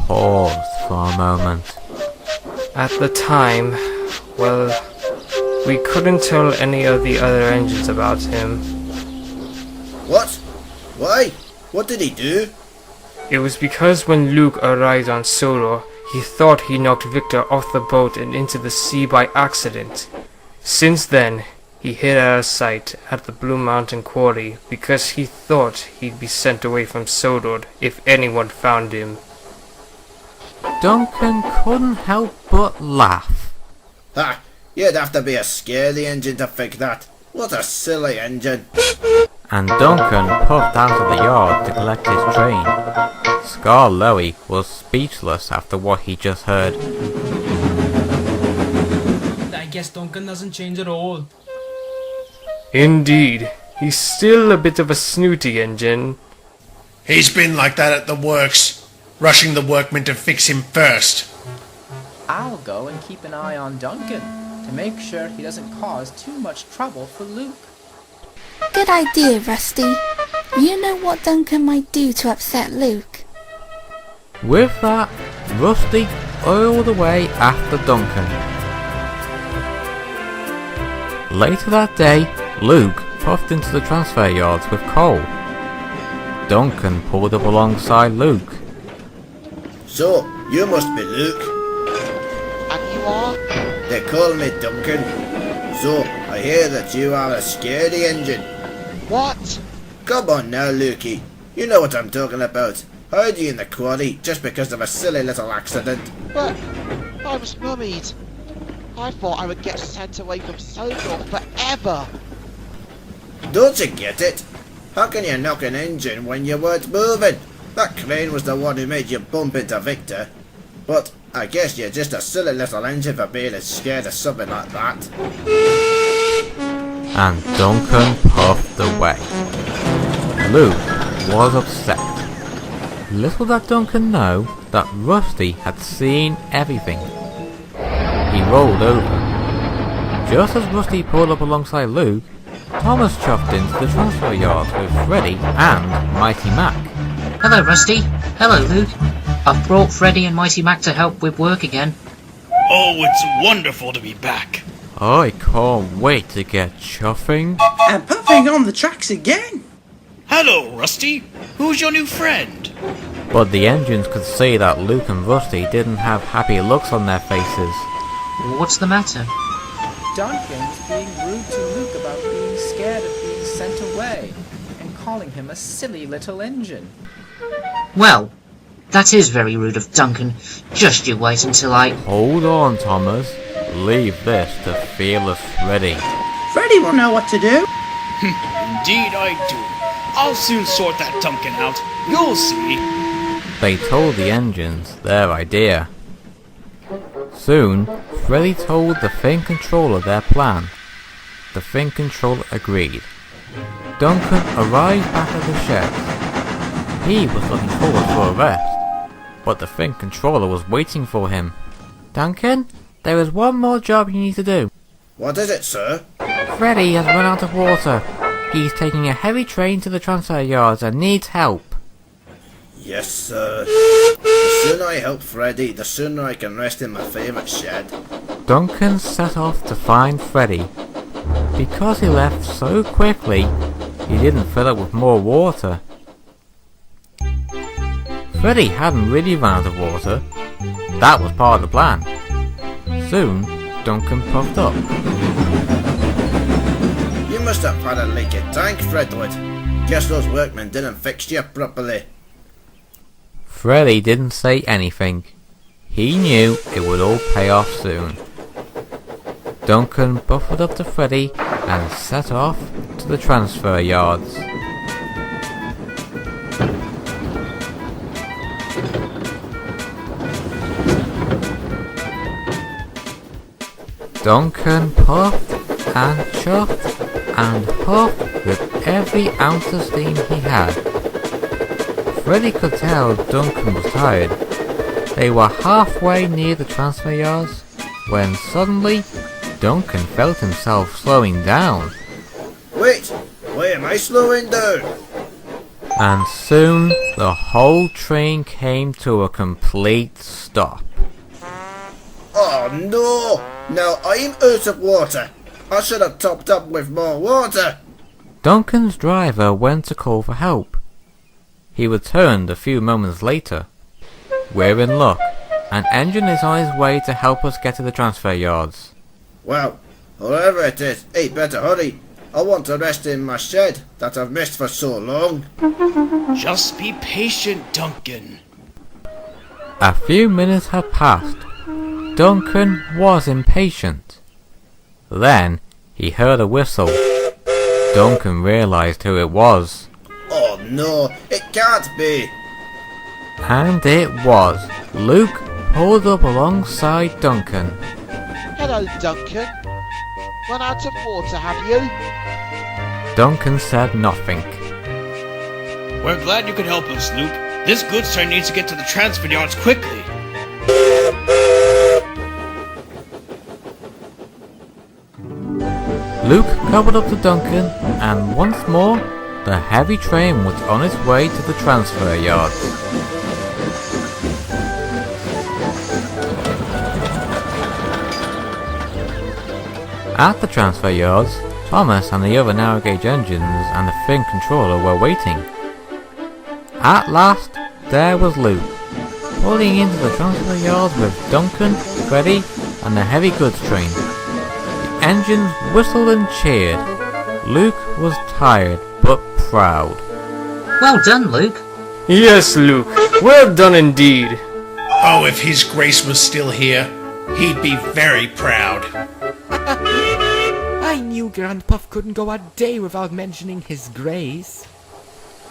paused for a moment. At the time, well, we couldn't tell any of the other engines about him. What? Why? What did he do? It was because when Luke arrived on Sodor, he thought he knocked Victor off the boat and into the sea by accident. Since then, he hid out of sight at the Blue Mountain Quarry because he thought he'd be sent away from Sodor if anyone found him. Duncan couldn't help but laugh. Ha! You'd have to be a scary engine to think that. What a silly engine. And Duncan puffed out of the yard to collect his train. Scarlowy was speechless after what he just heard. I guess Duncan doesn't change at all. Indeed, he's still a bit of a snooty engine. He's been like that at the works, rushing the workmen to fix him first. I'll go and keep an eye on Duncan to make sure he doesn't cause too much trouble for Luke. Good idea, Rusty. You know what Duncan might do to upset Luke. With that, Rusty oiled away after Duncan. Later that day, Luke puffed into the transfer yards with coal. Duncan pulled up alongside Luke. So, you must be Luke. And you are? They call me Duncan. So, I hear that you are a scaredy engine. What? Come on now, Lukey. You know what I'm talking about. Hiding in the quarry just because of a silly little accident. But I was mummied. I thought I would get sent away from Sodor forever. Don't you get it? How can you knock an engine when you weren't moving? That crane was the one who made you bump into Victor. But I guess you're just a silly little engine for being as scared of something like that. And Duncan puffed away. Luke was upset. Little did Duncan know that Rusty had seen everything. He rolled over. Just as Rusty pulled up alongside Luke, Thomas chuffed into the transfer yard with Freddy and Mighty Mac. Hello, Rusty. Hello, Luke. I've brought Freddy and Mighty Mac to help with work again. Oh, it's wonderful to be back. I can't wait to get chuffing and puffing on the tracks again. Hello, Rusty. Who's your new friend? But the engines could see that Luke and Rusty didn't have happy looks on their faces. What's the matter? Duncan's being rude to Luke about being scared of being sent away, and calling him a silly little engine. Well, that is very rude of Duncan. Just you wait until I... Hold on, Thomas. Leave this to fearless Freddy. Freddy will know what to do. Indeed I do. I'll soon sort that Duncan out. You'll see. They told the engines their idea. Soon, Freddy told the Fin Controller their plan. The Fin Controller agreed. Duncan arrived back at the shed. He was looking forward for a rest, but the Fin Controller was waiting for him. Duncan, there is one more job you need to do. What is it, sir? Freddy has run out of water. He's taking a heavy train to the transfer yards and needs help. Yes, sir. The sooner I help Freddy, the sooner I can rest in my favourite shed. Duncan set off to find Freddy. Because he left so quickly, he didn't fill it with more water. Freddy hadn't really run out of water. That was part of the plan. Soon, Duncan puffed up. You must have had a leaky tank, Fredwood. Guess those workmen didn't fix you properly. Freddy didn't say anything. He knew it would all pay off soon. Duncan buffered up to Freddy and set off to the transfer yards. Duncan puffed and chuffed and huffed with every ounce of steam he had. Freddy could tell Duncan was tired. They were halfway near the transfer yards when suddenly Duncan felt himself slowing down. Wait, why am I slowing down? And soon the whole train came to a complete stop. Oh no! Now I'm out of water. I should have topped up with more water. Duncan's driver went to call for help. He returned a few moments later. We're in luck. An engine is on his way to help us get to the transfer yards. Well, whoever it is, he'd better hurry. I want to rest in my shed that I've missed for so long. Just be patient, Duncan. A few minutes had passed. Duncan was impatient. Then he heard a whistle. Duncan realised who it was. Oh no, it can't be. And it was. Luke pulled up alongside Duncan. Hello, Duncan. Run out of water, have you? Duncan said nothing. We're glad you could help us, Luke. This goods train needs to get to the transfer yards quickly. Luke coupled up to Duncan, and once more, the heavy train was on its way to the transfer yards. At the transfer yards, Thomas and the other narrow gauge engines and the Fin Controller were waiting. At last, there was Luke, pulling into the transfer yards with Duncan, Freddy, and the heavy goods train. The engines whistled and cheered. Luke was tired, but proud. Well done, Luke. Yes, Luke. Well done indeed. Oh, if His Grace was still here, he'd be very proud. I knew Grandpuff couldn't go a day without mentioning His Grace.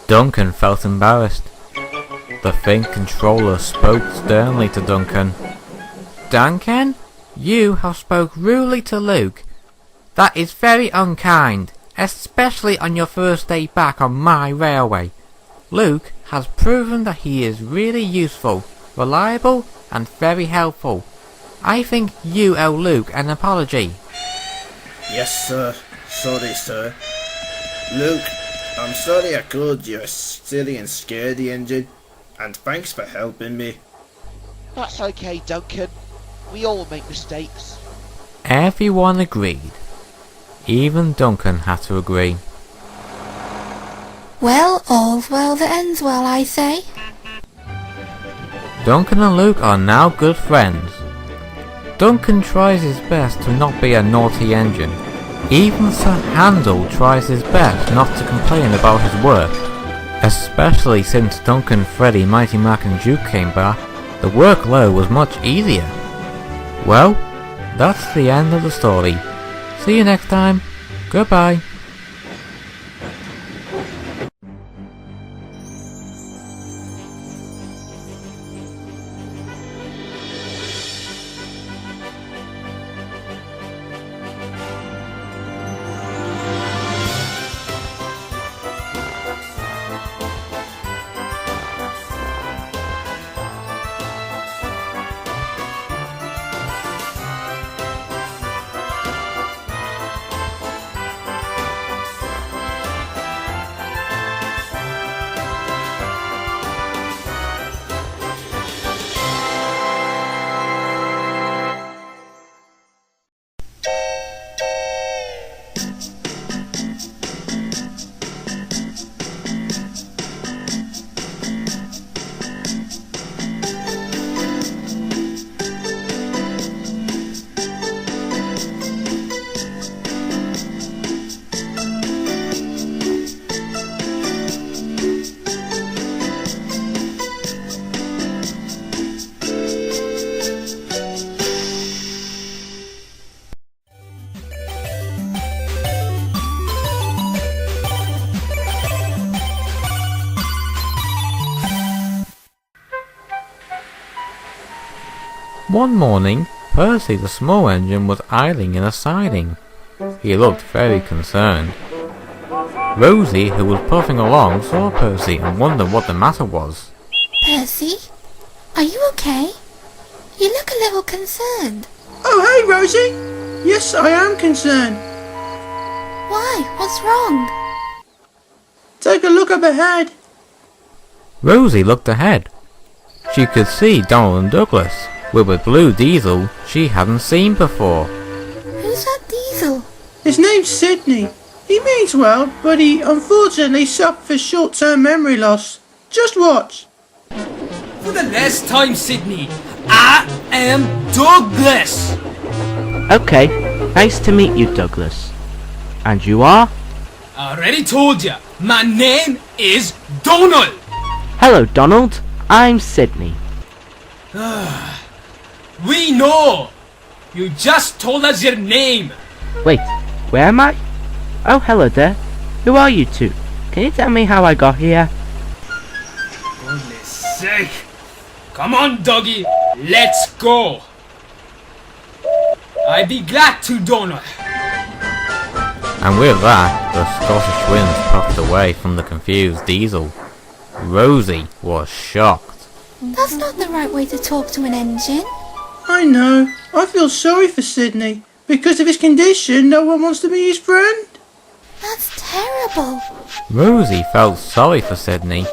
Duncan felt embarrassed. The Think controller spoke sternly to Duncan. Duncan, you have spoke rudely to Luke. That is very unkind, especially on your first day back on my railway. Luke has proven that he is really useful, reliable, and very helpful. I think you owe Luke an apology. Yes, sir. Sorry, sir. Luke, I'm sorry I called you a silly and scaredy engine, and thanks for helping me. That's okay, Duncan. We all make mistakes. Everyone agreed. Even Duncan had to agree. Well, all's well that ends well, I say. Duncan and Luke are now good friends. Duncan tries his best to not be a naughty engine. Even Sir Handel tries his best not to complain about his work. Especially since Duncan, Freddy, Mighty Mac and Duke came back, the workload was much easier. Well, that's the end of the story. See you next time. Goodbye. One morning, Percy the small engine was idling in a siding. He looked very concerned. Rosie, who was puffing along, saw Percy and wondered what the matter was. Percy, are you okay? You look a little concerned. Oh, hey, Rosie! Yes, I am concerned. Why? What's wrong? Take a look up ahead. Rosie looked ahead. She could see Donald and Douglas, with a blue diesel she hadn't seen before. Who's that diesel? His name's Sidney. He means well, but he unfortunately suffers short-term memory loss. Just watch. For the last time, Sidney, I am Douglas! Okay, nice to meet you, Douglas. And you are? I already told ya, my name is Donald! Hello, Donald. I'm Sidney. We know! You just told us your name! Wait, where am I? Oh, hello there. Who are you two? Can you tell me how I got here? Goodness sake! Come on, doggy, let's go! I'd be glad to, Donald. And with that, the Scottish winds puffed away from the confused diesel. Rosie was shocked. That's not the right way to talk to an engine. I know. I feel sorry for Sidney. Because of his condition, no one wants to be his friend. That's terrible. Rosie felt sorry for Sidney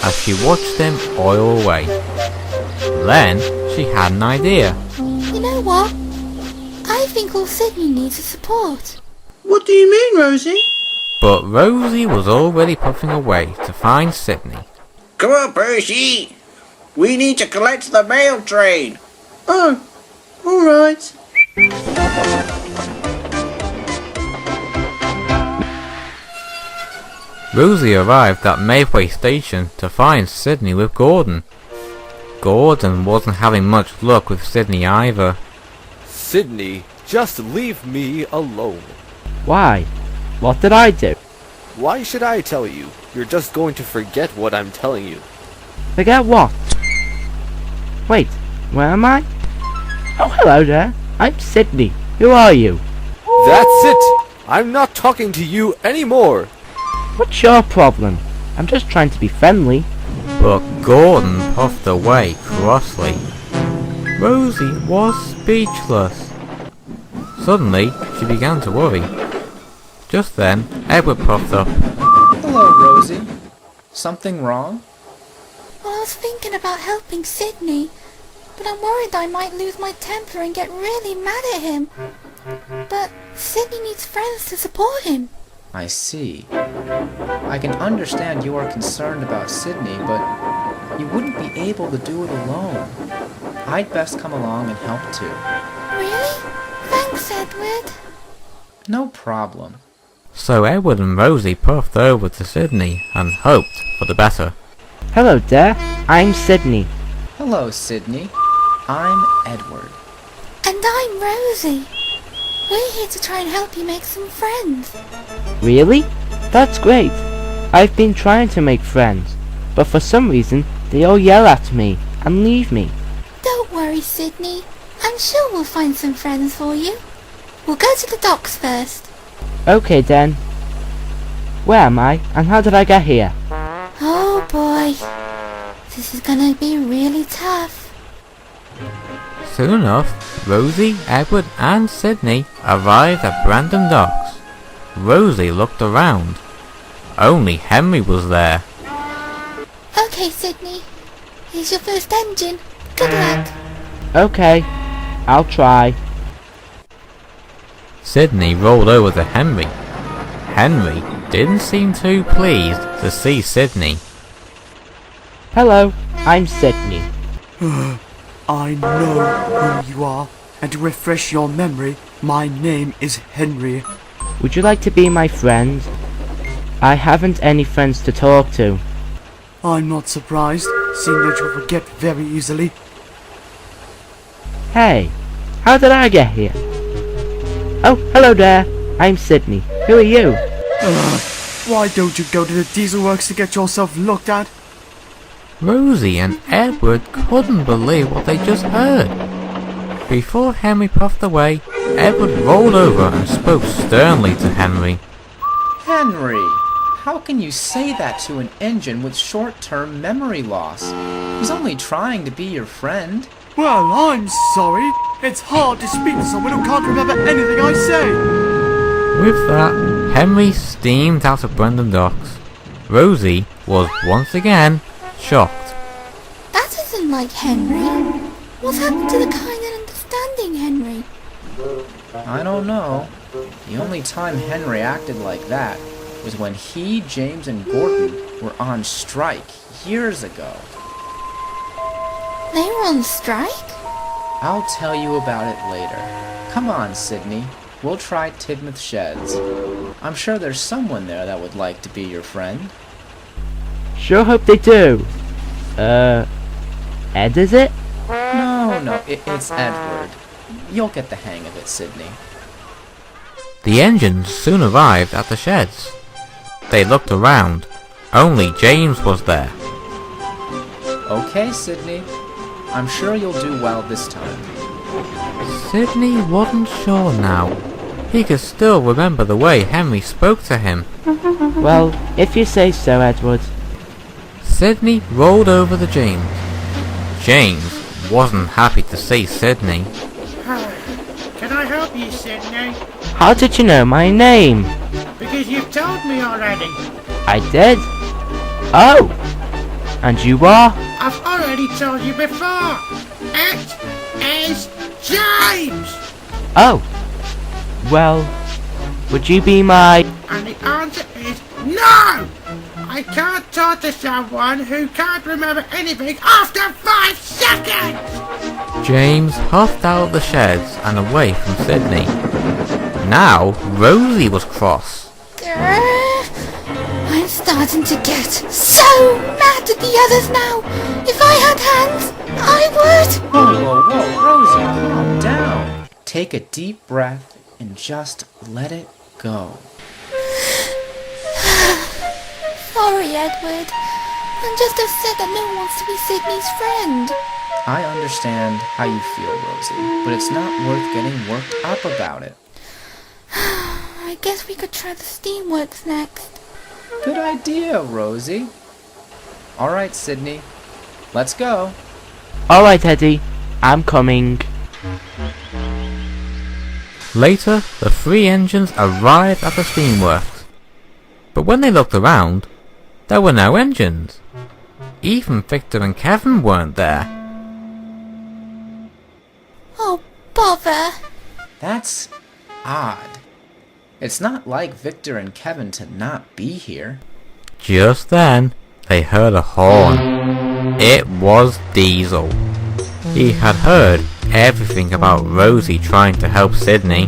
as she watched him oil away. Then she had an idea. You know what? I think all Sidney needs is support. What do you mean, Rosie? But Rosie was already puffing away to find Sidney. Come on, Percy! We need to collect the mail train! Oh, alright. Rosie arrived at Mayfway Station to find Sidney with Gordon. Gordon wasn't having much luck with Sidney either. Sidney, just leave me alone. Why? What did I do? Why should I tell you? You're just going to forget what I'm telling you. Forget what? Wait, where am I? Oh, hello there. I'm Sidney. Who are you? That's it! I'm not talking to you anymore! What's your problem? I'm just trying to be friendly. But Gordon puffed away crossly. Rosie was speechless. Suddenly, she began to worry. Just then, Edward puffed up. Hello, Rosie. Something wrong? Well, I was thinking about helping Sidney, but I'm worried I might lose my temper and get really mad at him. But Sidney needs friends to support him. I see. I can understand you are concerned about Sidney, but you wouldn't be able to do it alone. I'd best come along and help too. Really? Thanks, Edward. No problem. So Edward and Rosie puffed over to Sidney and hoped for the better. Hello there. I'm Sidney. Hello, Sidney. I'm Edward. And I'm Rosie. We're here to try and help you make some friends. Really? That's great. I've been trying to make friends, but for some reason they all yell at me and leave me. Don't worry, Sidney. I'm sure we'll find some friends for you. We'll go to the docks first. Okay then. Where am I and how did I get here? Oh boy. This is gonna be really tough. Soon enough, Rosie, Edward and Sidney arrived at Brandon Docks. Rosie looked around. Only Henry was there. Okay, Sidney. Here's your first engine. Good luck. Okay, I'll try. Sidney rolled over to Henry. Henry didn't seem too pleased to see Sidney. Hello, I'm Sidney. I know who you are, and to refresh your memory, my name is Henry. Would you like to be my friend? I haven't any friends to talk to. I'm not surprised, seeing that you forget very easily. Hey, how did I get here? Oh, hello there. I'm Sidney. Who are you? Why don't you go to the diesel works to get yourself looked at? Rosie and Edward couldn't believe what they just heard. Before Henry puffed away, Edward rolled over and spoke sternly to Henry. Henry, how can you say that to an engine with short-term memory loss? He's only trying to be your friend. Well, I'm sorry. It's hard to speak to someone who can't remember anything I say. With that, Henry steamed out of Brandon Docks. Rosie was once again shocked. That isn't like Henry. What's happened to the kind and understanding Henry? I don't know. The only time Henry acted like that was when he, James, and Gordon were on strike years ago. They were on strike? I'll tell you about it later. Come on, Sidney. We'll try Tidmouth Sheds. I'm sure there's someone there that would like to be your friend. Sure hope they do. Ed, is it? No, it's Edward. You'll get the hang of it, Sidney. The engines soon arrived at the sheds. They looked around. Only James was there. Okay, Sidney. I'm sure you'll do well this time. Sidney wasn't sure now. He could still remember the way Henry spoke to him. Well, if you say so, Edward. Sidney rolled over to James. James wasn't happy to see Sidney. Can I help you, Sidney? How did you know my name? Because you've told me already. I did? Oh! And you are? I've already told you before. It is James! Oh. Well, would you be my... And the answer is no! I can't talk to someone who can't remember anything after 5 seconds! James huffed out of the sheds and away from Sidney. Now, Rosie was cross. I'm starting to get so mad at the others now. If I had hands, I would. Whoa, Rosie, calm down. Take a deep breath and just let it go. Sorry, Edward. I'm just upset that no one wants to be Sidney's friend. I understand how you feel, Rosie, but it's not worth getting worked up about it. I guess we could try the steamworks next. Good idea, Rosie. Alright, Sidney. Let's go. Alright, Eddie. I'm coming. Later, the three engines arrived at the steamworks. But when they looked around, there were no engines. Even Victor and Kevin weren't there. Oh, bother. That's odd. It's not like Victor and Kevin to not be here. Just then, they heard a horn. It was Diesel. He had heard everything about Rosie trying to help Sidney.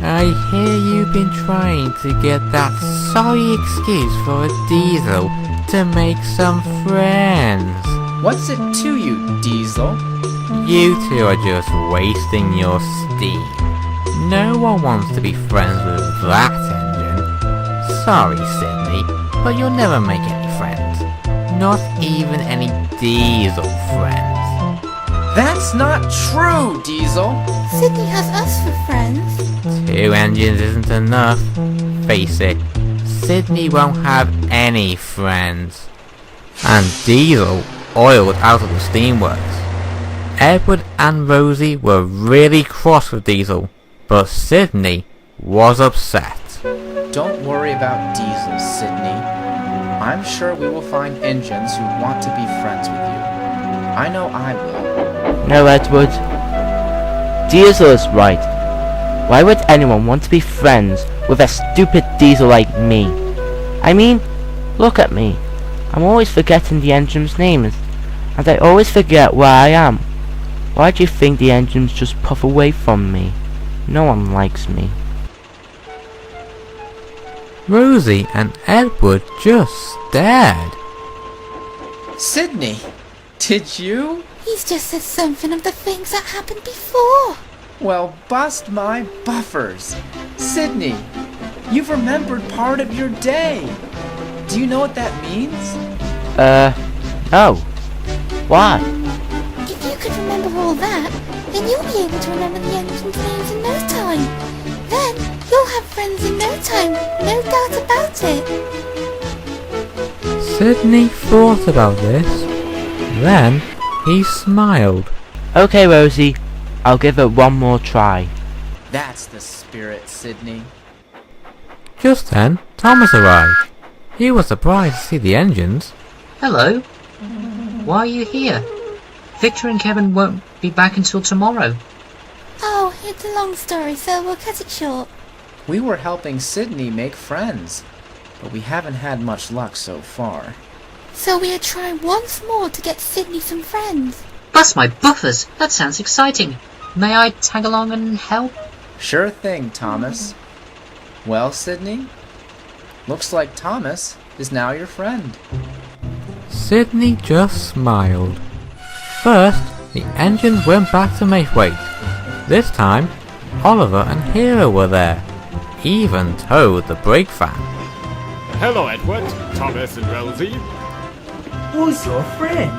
I hear you've been trying to get that sorry excuse for a Diesel to make some friends. What's it to you, Diesel? You two are just wasting your steam. No one wants to be friends with that engine. Sorry, Sidney, but you'll never make any friends. Not even any Diesel friends. That's not true, Diesel! Sidney has us for friends. 2 engines isn't enough. Face it, Sidney won't have any friends. And Diesel oiled out of the steamworks. Edward and Rosie were really cross with Diesel, but Sidney was upset. Don't worry about Diesel, Sidney. I'm sure we will find engines who want to be friends with you. I know I will. No, Edward. Diesel is right. Why would anyone want to be friends with a stupid Diesel like me? I mean, look at me. I'm always forgetting the engine's names, and I always forget where I am. Why do you think the engines just puff away from me? No one likes me. Rosie and Edward just stared. Sidney, did you? He's just said something of the things that happened before. Well, bust my buffers. Sidney, you've remembered part of your day. Do you know what that means? No. Why? If you could remember all that, then you'll be able to remember the engine's names in no time. Then you'll have friends in no time, no doubt about it. Sidney thought about this. Then he smiled. Okay, Rosie. I'll give it one more try. That's the spirit, Sidney. Just then, Thomas arrived. He was surprised to see the engines. Hello. Why are you here? Victor and Kevin won't be back until tomorrow. Oh, it's a long story, so we'll cut it short. We were helping Sidney make friends, but we haven't had much luck so far. So we'll try once more to get Sidney some friends. Bust my buffers! That sounds exciting. May I tag along and help? Sure thing, Thomas. Well, Sidney, looks like Thomas is now your friend. Sidney just smiled. First, the engines went back to Maythwaite. This time, Oliver and Hero were there. Even towed the brake van. Hello, Edward, Thomas and Rosie. Who's your friend?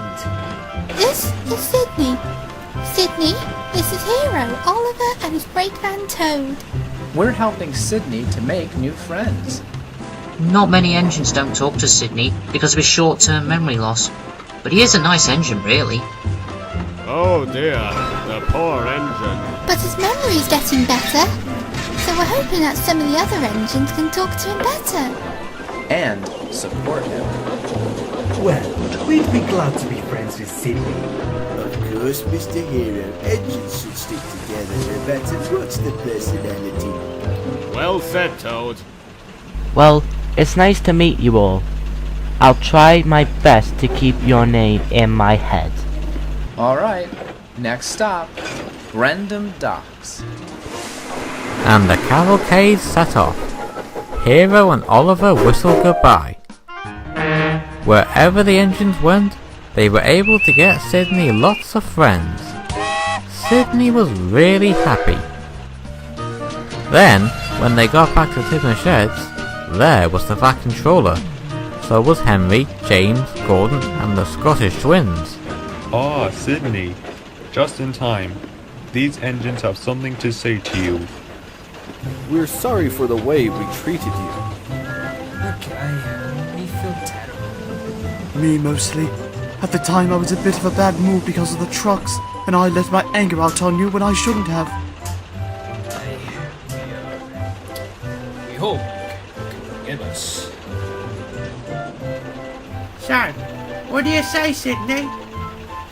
This is Sidney. Sidney, this is Hero, Oliver and his brake van towed. We're helping Sidney to make new friends. Not many engines don't talk to Sidney because of his short-term memory loss. But he is a nice engine, really. Oh dear, the poor engine. But his memory is getting better. So we're hoping that some of the other engines can talk to him better. And support him. Well, we'd be glad to be friends with Sidney. Of course, Mr. Hero. Engines should stick together no matter what's the personality. Well said, Toad. Well, it's nice to meet you all. I'll try my best to keep your name in my head. Alright, next stop, Brendam Docks. And the cavalcade set off. Hero and Oliver whistled goodbye. Wherever the engines went, they were able to get Sidney lots of friends. Sidney was really happy. Then, when they got back to Tidman Sheds, there was the Vac controller. So was Henry, James, Gordon and the Scottish twins. Ah, Sidney. Just in time. These engines have something to say to you. We're sorry for the way we treated you. Okay, we feel terrible. Me mostly. At the time I was a bit of a bad mood because of the trucks, and I let my anger out on you when I shouldn't have. We hope you can forgive us. So, what do you say, Sidney?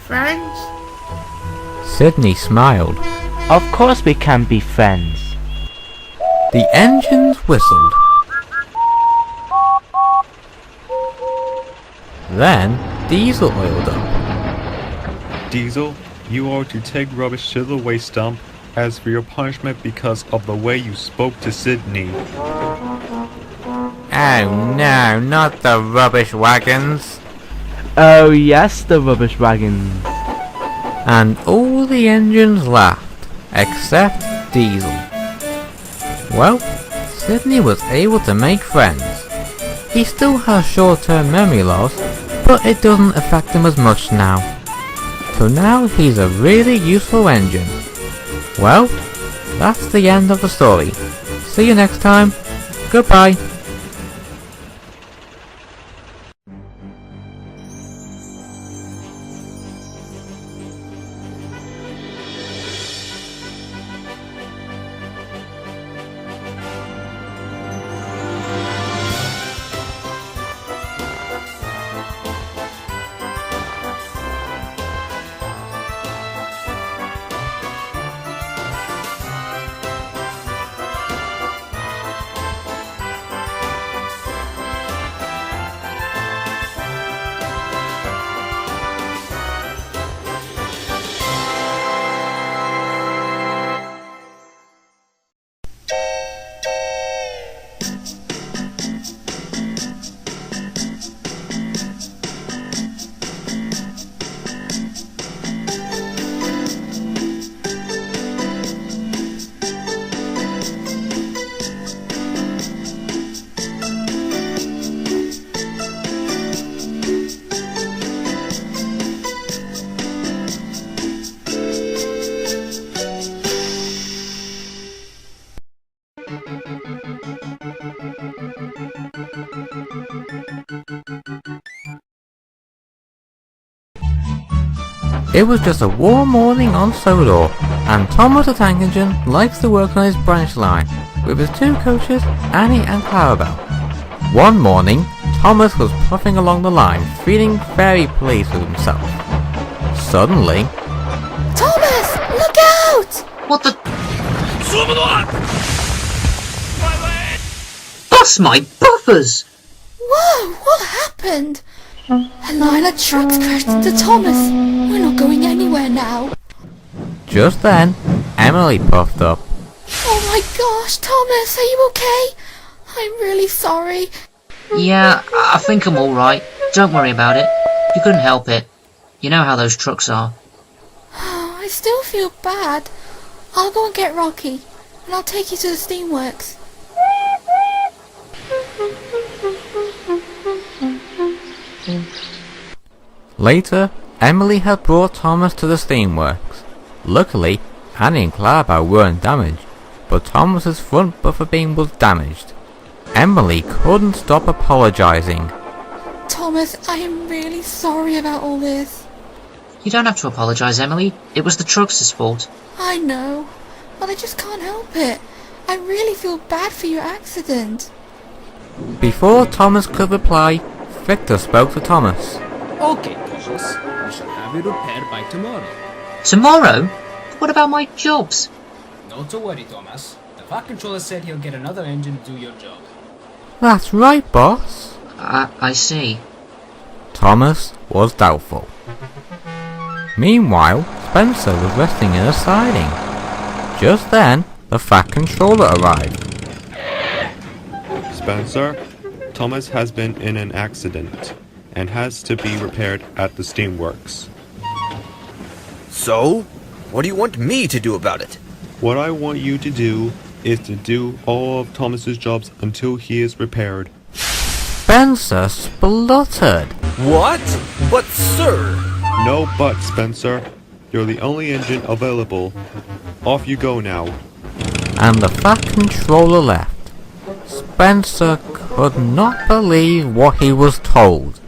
Friends? Sidney smiled. Of course we can be friends. The engines whistled. Then Diesel oiled up. Diesel, you are to take rubbish to the waste dump as for your punishment because of the way you spoke to Sidney. Oh no, not the rubbish wagons. Oh yes, the rubbish wagons. And all the engines laughed, except Diesel. Well, Sidney was able to make friends. He still has short-term memory loss, but it doesn't affect him as much now. So now he's a really useful engine. Well, that's the end of the story. See you next time. Goodbye. It was just a warm morning on Sodor, and Thomas the Tank Engine likes to work on his branch line with his two coaches, Annie and Clarabelle. One morning, Thomas was puffing along the line, feeling very pleased with himself. Suddenly, Thomas, look out! What the? Bust my buffers! Whoa, what happened? A line of trucks crashed into Thomas. We're not going anywhere now. just then, Emily puffed up. Oh my gosh, Thomas, are you okay? I'm really sorry. Yeah, I think I'm alright. Don't worry about it. You couldn't help it. You know how those trucks are. I still feel bad. I'll go and get Rocky, and I'll take you to the steamworks. Later, Emily had brought Thomas to the steamworks. Luckily, Annie and Clarabelle weren't damaged, but Thomas's front buffer beam was damaged. Emily couldn't stop apologising. Thomas, I am really sorry about all this. You don't have to apologise, Emily. It was the trucks' fault. I know, but I just can't help it. I really feel bad for your accident. Before Thomas could reply, Victor spoke to Thomas. Okay, Precious. We shall have it repaired by tomorrow. Tomorrow? What about my jobs? Not to worry, Thomas. The Fat Controller said he'll get another engine to do your job. That's right, boss. I see. Thomas was doubtful. Meanwhile, Spencer was resting in a siding. Just then, the Fat Controller arrived. Spencer, Thomas has been in an accident and has to be repaired at the steamworks. So? What do you want me to do about it? What I want you to do is to do all of Thomas's jobs until he is repaired. Spencer spluttered. What? But sir... No but, Spencer. You're the only engine available. Off you go now. And the Fat Controller left. Spencer could not believe what he was told.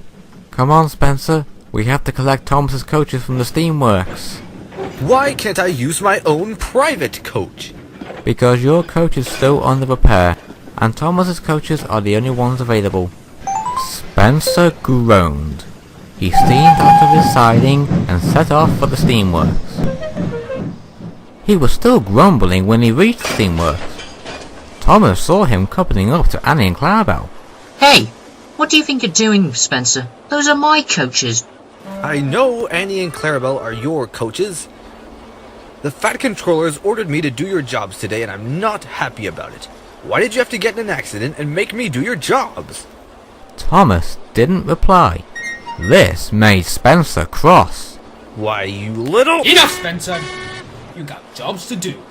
Come on, Spencer. We have to collect Thomas's coaches from the Steamworks. Why can't I use my own private coach? Because your coach is still under repair, and Thomas's coaches are the only ones available. Spencer groaned. He steamed out of his siding and set off for the Steamworks. He was still grumbling when he reached the Steamworks. Thomas saw him coupling up to Annie and Clarabelle. Hey, what do you think you're doing, Spencer? Those are my coaches. I know Annie and Clarabelle are your coaches. The Fat Controllers ordered me to do your jobs today, and I'm not happy about it. Why did you have to get in an accident and make me do your jobs? Thomas didn't reply. This made Spencer cross. Why, you little... Enough, Spencer! You got jobs to do.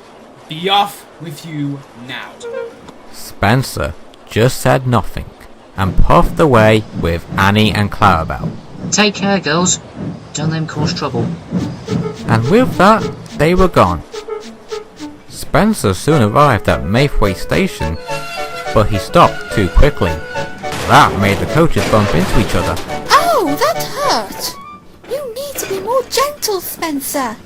Be off with you now. Spencer just said nothing and puffed away with Annie and Clarabelle. Take care, girls. Don't let them cause trouble. And with that, they were gone. Spencer soon arrived at Maythwaite Station, but he stopped too quickly. That made the coaches bump into each other. Oh, that hurt! You need to be more gentle, Spencer.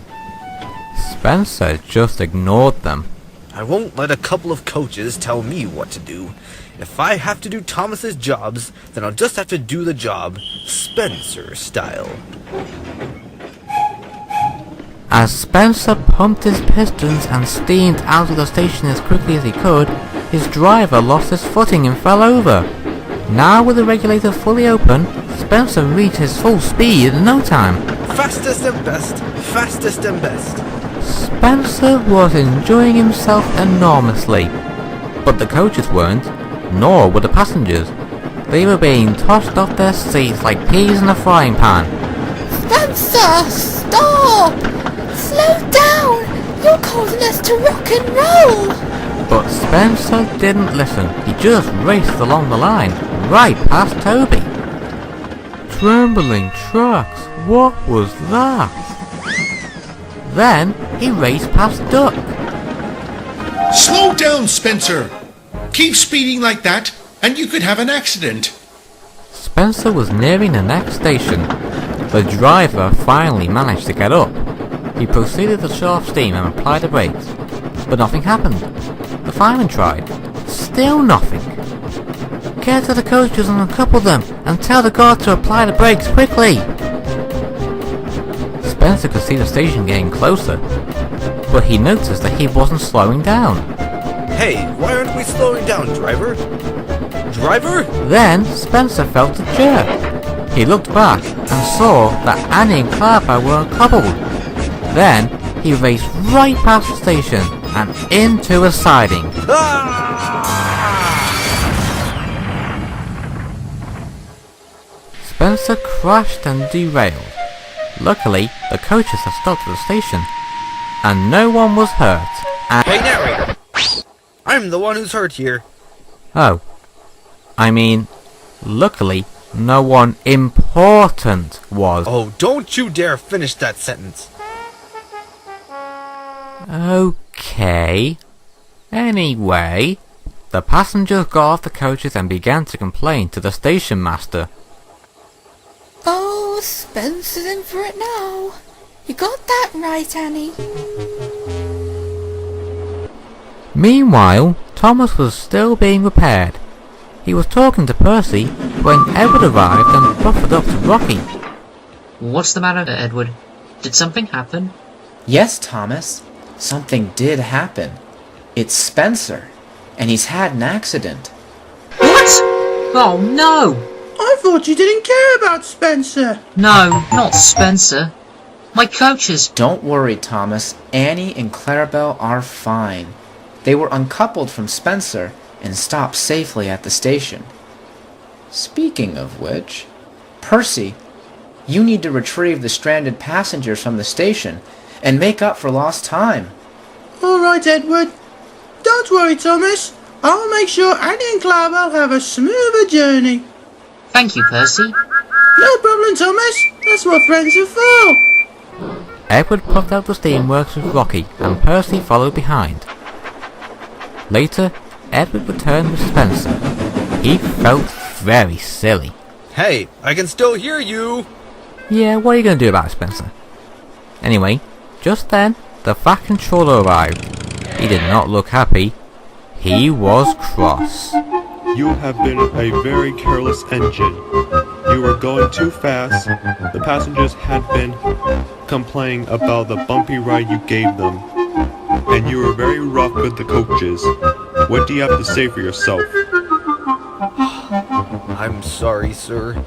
Spencer just ignored them. I won't let a couple of coaches tell me what to do. If I have to do Thomas's jobs, then I'll just have to do the job Spencer style. As Spencer pumped his pistons and steamed out of the station as quickly as he could, his driver lost his footing and fell over. Now with the regulator fully open, Spencer reached his full speed in no time. Fastest and best, fastest and best. Spencer was enjoying himself enormously, but the coaches weren't, nor were the passengers. They were being tossed off their seats like peas in a frying pan. Spencer, stop! Slow down! You're causing us to rock and roll! But Spencer didn't listen. He just raced along the line, right past Toby. Trembling trucks, what was that? Then he raced past Duck. Slow down, Spencer! Keep speeding like that, and you could have an accident. Spencer was nearing the next station. The driver finally managed to get up. He proceeded to shut off steam and apply the brakes, but nothing happened. The fireman tried. Still nothing. Get to the coaches and uncouple them, and tell the guard to apply the brakes quickly. Spencer could see the station getting closer, but he noticed that he wasn't slowing down. Hey, why aren't we slowing down, driver? Driver? Then Spencer felt a jerk. He looked back and saw that Annie and Clarabelle were uncoupled. Then he raced right past the station and into a siding. Spencer crashed and derailed. Luckily, the coaches had stopped at the station, and no one was hurt. Hey, narrator! I'm the one who's hurt here. Oh. I mean, luckily, no one important was. Oh, don't you dare finish that sentence. Okay. Anyway, the passengers got off the coaches and began to complain to the station master. Oh, Spencer's in for it now. You got that right, Annie. Meanwhile, Thomas was still being repaired. He was talking to Percy when Edward arrived and buffered up to Rocky. What's the matter, Edward? Did something happen? Yes, Thomas. Something did happen. It's Spencer, and he's had an accident. What? Oh no! I thought you didn't care about Spencer. No, not Spencer. My coaches. Don't worry, Thomas. Annie and Clarabelle are fine. They were uncoupled from Spencer and stopped safely at the station. Speaking of which, Percy, you need to retrieve the stranded passengers from the station and make up for lost time. All right, Edward. Don't worry, Thomas. I'll make sure Annie and Clarabelle have a smoother journey. Thank you, Percy. No problem, Thomas. That's what friends are for. Edward puffed out the steamworks with Rocky, and Percy followed behind. Later, Edward returned with Spencer. He felt very silly. Hey, I can still hear you! Yeah, what are you going to do about it, Spencer? Anyway, just then, the Fat Controller arrived. He did not look happy. He was cross. You have been a very careless engine. You were going too fast. The passengers had been complaining about the bumpy ride you gave them. And you were very rough with the coaches. What do you have to say for yourself? I'm sorry, sir.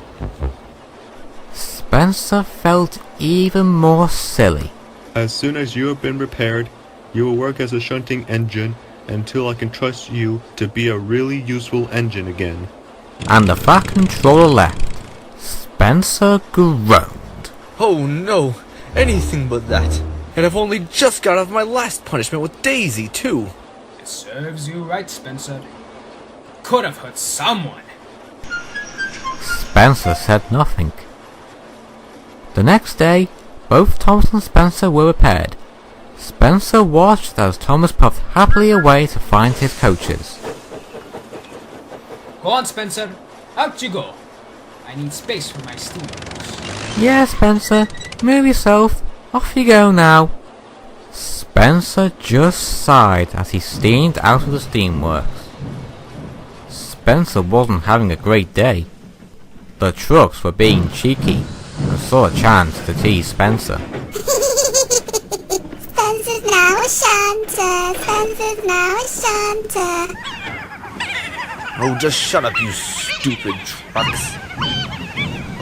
Spencer felt even more silly. As soon as you have been repaired, you will work as a shunting engine until I can trust you to be a really useful engine again. And the Fat Controller left. Spencer groaned. Oh no, anything but that. And I've only just got off my last punishment with Daisy, too. It serves you right, Spencer. Could have hurt someone. Spencer said nothing. The next day, both Thomas and Spencer were repaired. Spencer watched as Thomas puffed happily away to find his coaches. Go on, Spencer. Out you go. I need space for my steamworks. Yeah, Spencer, move yourself. Off you go now. Spencer just sighed as he steamed out of the steamworks. Spencer wasn't having a great day. The trucks were being cheeky and saw a chance to tease Spencer. Spencer's now a shunter. Spencer's now a shunter. Oh, just shut up, you stupid trucks.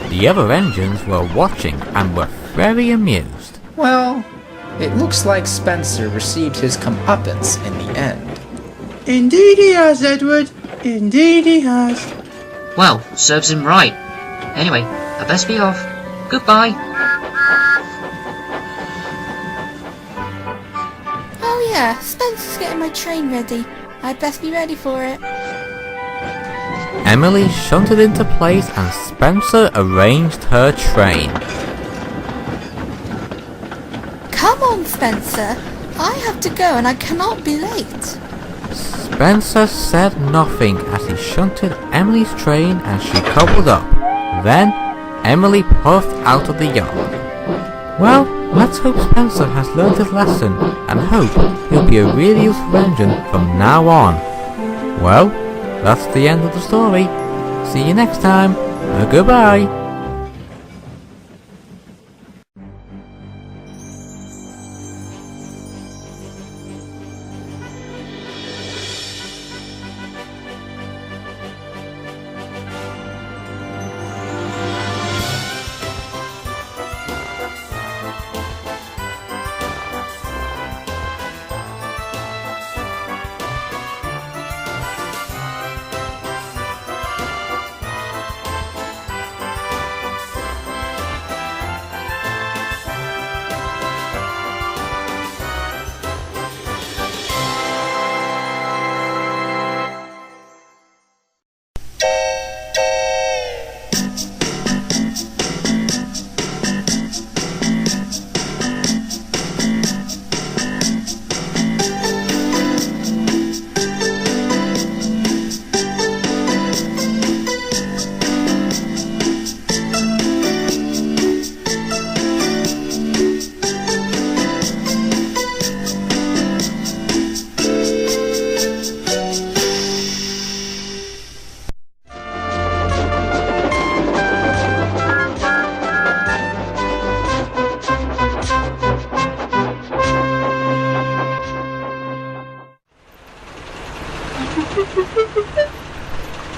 The other engines were watching and were very amused. Well, it looks like Spencer received his comeuppance in the end. Indeed he has, Edward. Indeed he has. Well, serves him right. Anyway, I best be off. Goodbye. Oh yeah, Spencer's getting my train ready. I'd best be ready for it. Emily shunted into place and Spencer arranged her train. Come on, Spencer. I have to go and I cannot be late. Spencer said nothing as he shunted Emily's train and she coupled up. Then, Emily puffed out of the yard. Well, let's hope Spencer has learned his lesson and hope he'll be a really useful engine from now on. Well, that's the end of the story. See you next time. Goodbye.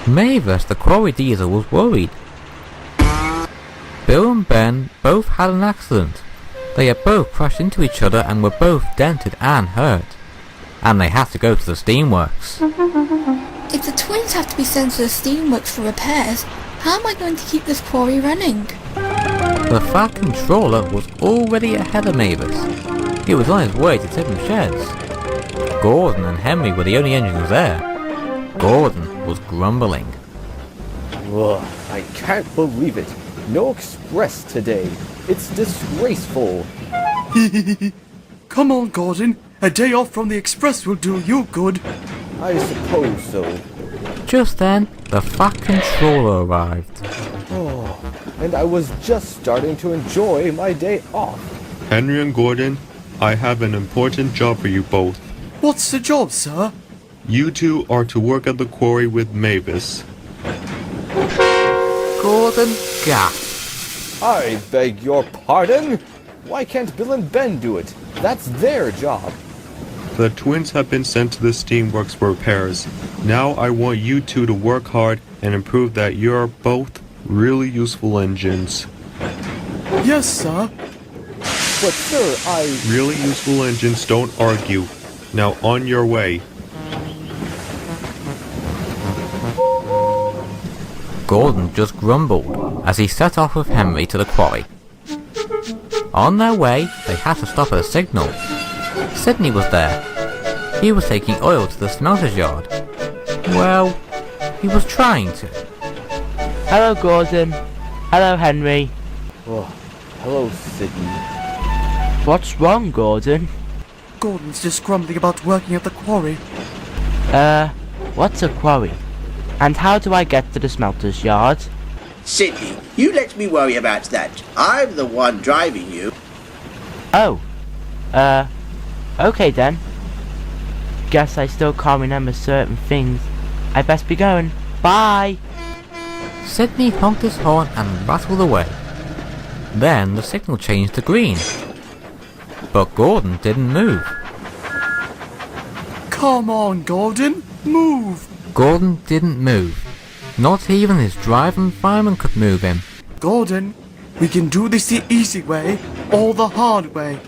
Mavis, the Quarry diesel, was worried. Bill and Ben both had an accident. They had both crashed into each other and were both dented and hurt. And they had to go to the steamworks. If the twins have to be sent to the steamworks for repairs, how am I going to keep this quarry running? The Fat Controller was already ahead of Mavis. He was on his way to Tipping Sheds. Gordon and Henry were the only engines there. Gordon was grumbling. Ugh, I can't believe it. No express today. It's disgraceful. Come on, Gordon. A day off from the express will do you good. I suppose so. Just then, the Fat Controller arrived. Oh, and I was just starting to enjoy my day off. Henry and Gordon, I have an important job for you both. What's the job, sir? You two are to work at the quarry with Mavis. Gordon gasped. I beg your pardon? Why can't Bill and Ben do it? That's their job. The twins have been sent to the steamworks for repairs. Now I want you two to work hard and improve that you're both really useful engines. Yes, sir. But sir, Really useful engines don't argue. Now on your way. Gordon just grumbled as he set off with Henry to the quarry. On their way, they had to stop at a signal. Sidney was there. He was taking oil to the smelter's yard. Well, he was trying to. Hello, Gordon. Hello, Henry. Oh, hello, Sidney. What's wrong, Gordon? Gordon's just grumbling about working at the quarry. What's a quarry? And how do I get to the smelter's yard? Sidney, you let me worry about that. I'm the one driving you. Oh. Okay then. Guess I still can't remember certain things. I best be going. Bye! Sidney honked his horn and rattled away. Then the signal changed to green. But Gordon didn't move. Come on, Gordon. Move! Gordon didn't move. Not even his driving fireman could move him. Gordon, we can do this the easy way or the hard way.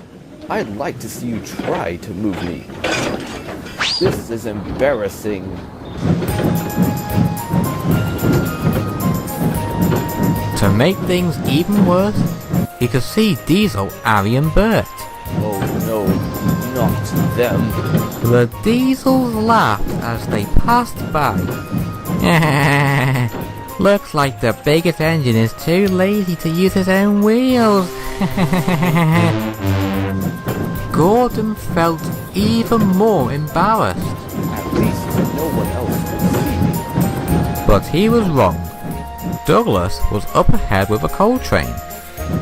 I'd like to see you try to move me. This is embarrassing. To make things even worse, he could see Diesel, Ari and Bert. Oh no, not them. The Diesels laughed as they passed by. Looks like the biggest engine is too lazy to use his own wheels. Gordon felt even more embarrassed. At least no one else could see me. But he was wrong. Douglas was up ahead with a coal train.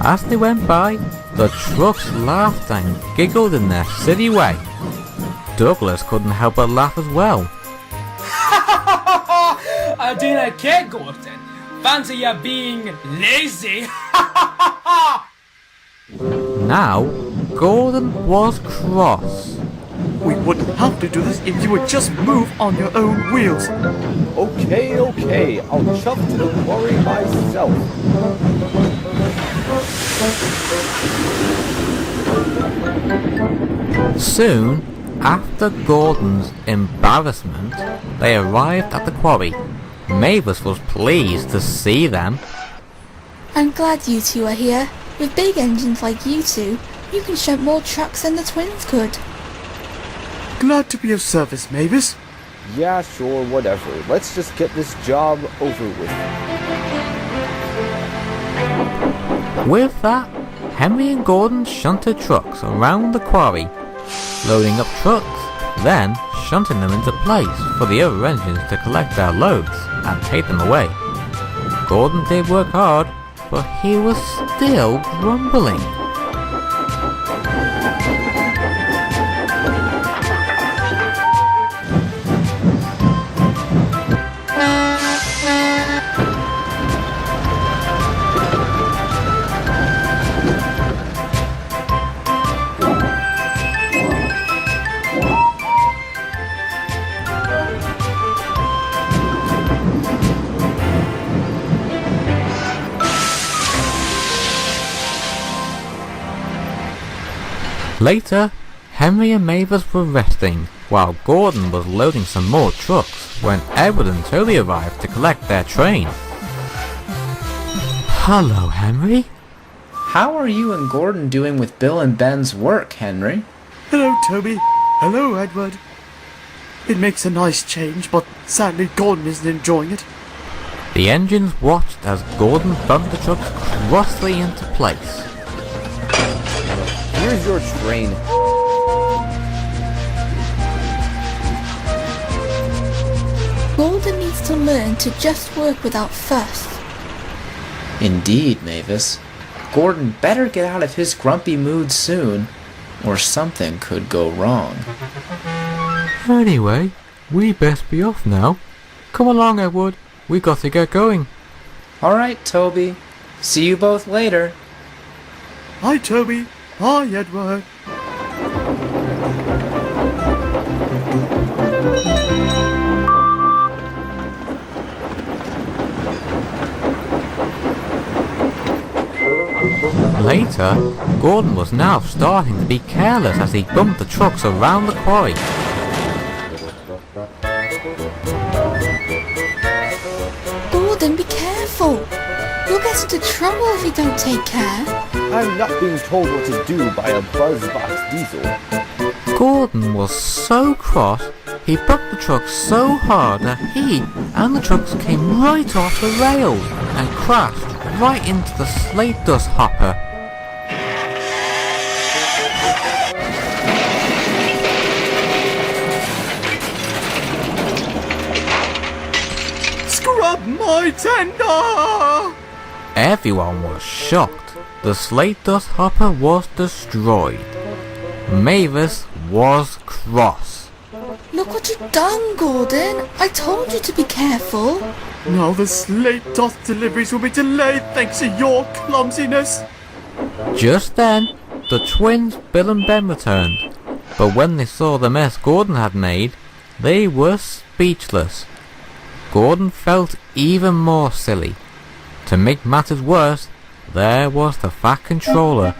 As they went by, the trucks laughed and giggled in their silly way. Douglas couldn't help but laugh as well. I didn't care, Gordon. Fancy you being lazy. Now, Gordon was cross. We wouldn't have to do this if you would just move on your own wheels. Okay, I'll jump to the quarry myself. Soon, after Gordon's embarrassment, they arrived at the quarry. Mavis was pleased to see them. I'm glad you two are here. With big engines like you two, you can shunt more trucks than the twins could. Glad to be of service, Mavis. Yeah, sure, whatever. Let's just get this job over with. With that, Henry and Gordon shunted trucks around the quarry, loading up trucks, then shunting them into place for the other engines to collect their loads and take them away. Gordon did work hard, but he was still grumbling. Later, Henry and Mavis were resting, while Gordon was loading some more trucks when Edward and Toby arrived to collect their train. Hello, Henry. How are you and Gordon doing with Bill and Ben's work, Henry? Hello, Toby. Hello, Edward. It makes a nice change, but sadly Gordon isn't enjoying it. The engines watched as Gordon bumped the trucks crossly into place. Here's your train. Gordon needs to learn to just work without fuss. Indeed, Mavis. Gordon better get out of his grumpy mood soon, or something could go wrong. Anyway, we best be off now. Come along, Edward. We got to get going. Alright, Toby. See you both later. Hi, Toby. Hi, Edward. Later, Gordon was now starting to be careless as he bumped the trucks around the quarry. Gordon, be careful. You'll get into trouble if you don't take care. I'm not being told what to do by a buzzbox diesel. Gordon was so cross, he bumped the trucks so hard that he and the trucks came right off the rail and crashed right into the slate dust hopper. Scrub my tender! Everyone was shocked. The slate dust hopper was destroyed. Mavis was cross. Look what you've done, Gordon. I told you to be careful. Now the slate dust deliveries will be delayed thanks to your clumsiness. Just then, the twins Bill and Ben returned. But when they saw the mess Gordon had made, they were speechless. Gordon felt even more silly. To make matters worse, there was the Fat Controller.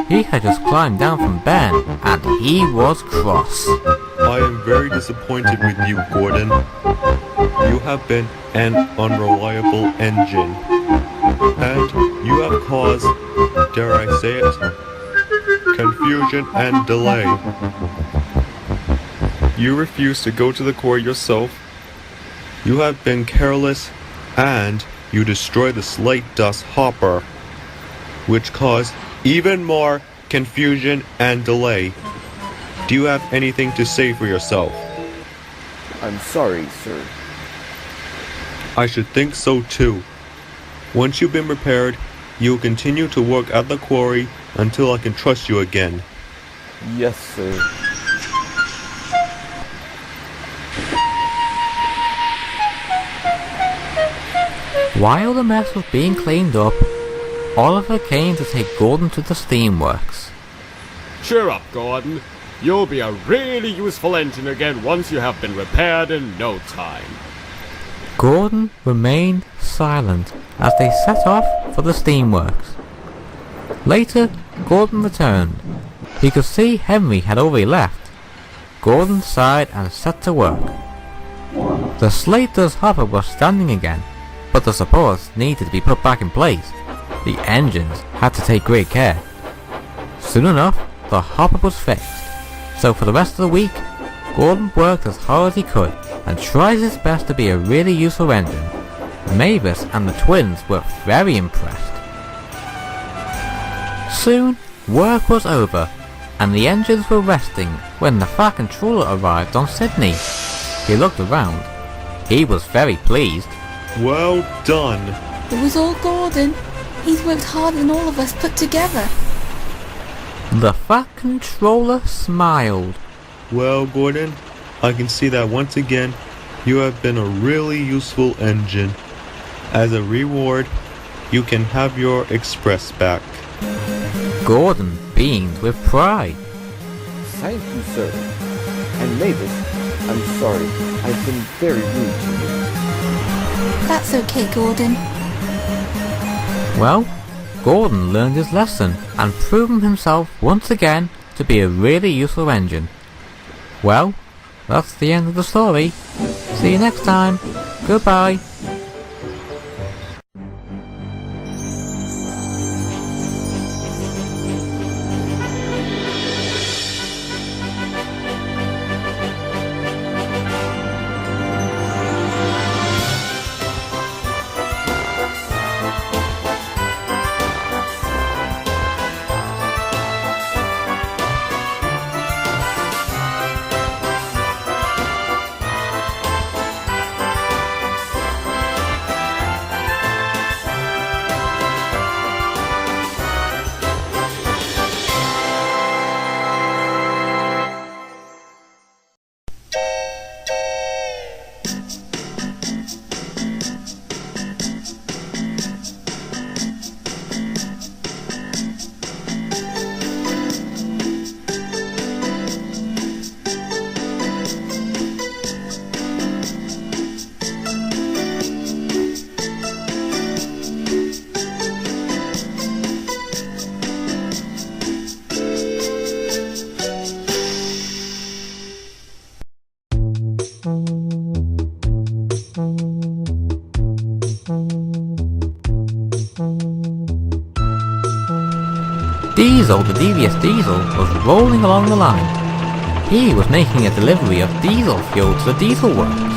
He had just climbed down from Ben, and he was cross. I am very disappointed with you, Gordon. You have been an unreliable engine. And you have caused, dare I say it, confusion and delay. You refuse to go to the quarry yourself. You have been careless, and you destroy the slate dust hopper, which caused even more confusion and delay. Do you have anything to say for yourself? I'm sorry, sir. I should think so too. Once you've been repaired, you'll continue to work at the quarry until I can trust you again. Yes, sir. While the mess was being cleaned up, Oliver came to take Gordon to the steamworks. Cheer up, Gordon. You'll be a really useful engine again once you have been repaired in no time. Gordon remained silent as they set off for the steamworks. Later, Gordon returned. He could see Henry had already left. Gordon sighed and set to work. The slate dust hopper was standing again, but the supports needed to be put back in place. The engines had to take great care. Soon enough, the hopper was fixed. So for the rest of the week, Gordon worked as hard as he could and tried his best to be a really useful engine. Mavis and the twins were very impressed. Soon, work was over, and the engines were resting when the Fat Controller arrived on Sidney. He looked around. He was very pleased. Well done. It was all Gordon. He's worked harder than all of us put together. The Fat Controller smiled. Well, Gordon, I can see that once again you have been a really useful engine. As a reward, you can have your express back. Gordon beamed with pride. Thank you, sir. And Mavis, I'm sorry. I've been very rude to you. That's okay, Gordon. Well, Gordon learned his lesson and proven himself once again to be a really useful engine. Well, that's the end of the story. See you next time. Goodbye. Diesel, the Devious Diesel, was rolling along the line. He was making a delivery of diesel fuel to the diesel works.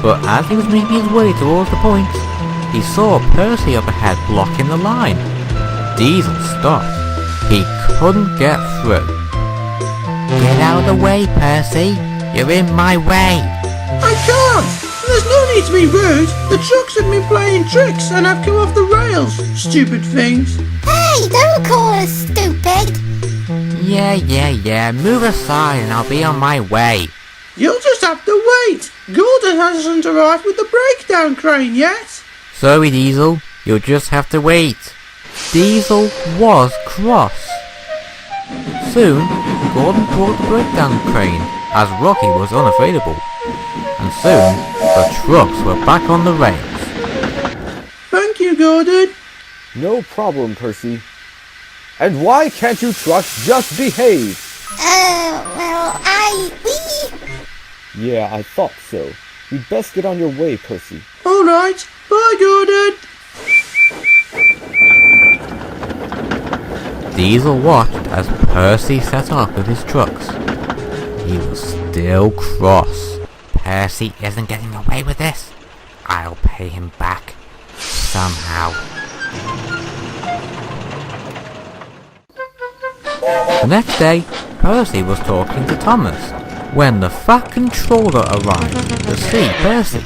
But as he was making his way towards the point, he saw Percy up ahead blocking the line. Diesel stopped. He couldn't get through. Get out of the way, Percy. You're in my way. I can't! There's no need to be rude. The trucks have been playing tricks and I've come off the rails. Stupid things. Hey, don't call us stupid. Yeah. Move aside and I'll be on my way. You'll just have to wait. Gordon hasn't arrived with the breakdown crane yet. Sorry, Diesel. You'll just have to wait. Diesel was cross. Soon, Gordon brought the breakdown crane, as Rocky was unavailable. And soon, the trucks were back on the rails. Thank you, Gordon. No problem, Percy. And why can't you trucks just behave? Yeah, I thought so. You'd best get on your way, Percy. Alright, bye, Gordon. Diesel watched as Percy set off with his trucks. He was still cross. Percy isn't getting away with this. I'll pay him back. Somehow. The next day, Percy was talking to Thomas when the Fat Controller arrived to see Percy.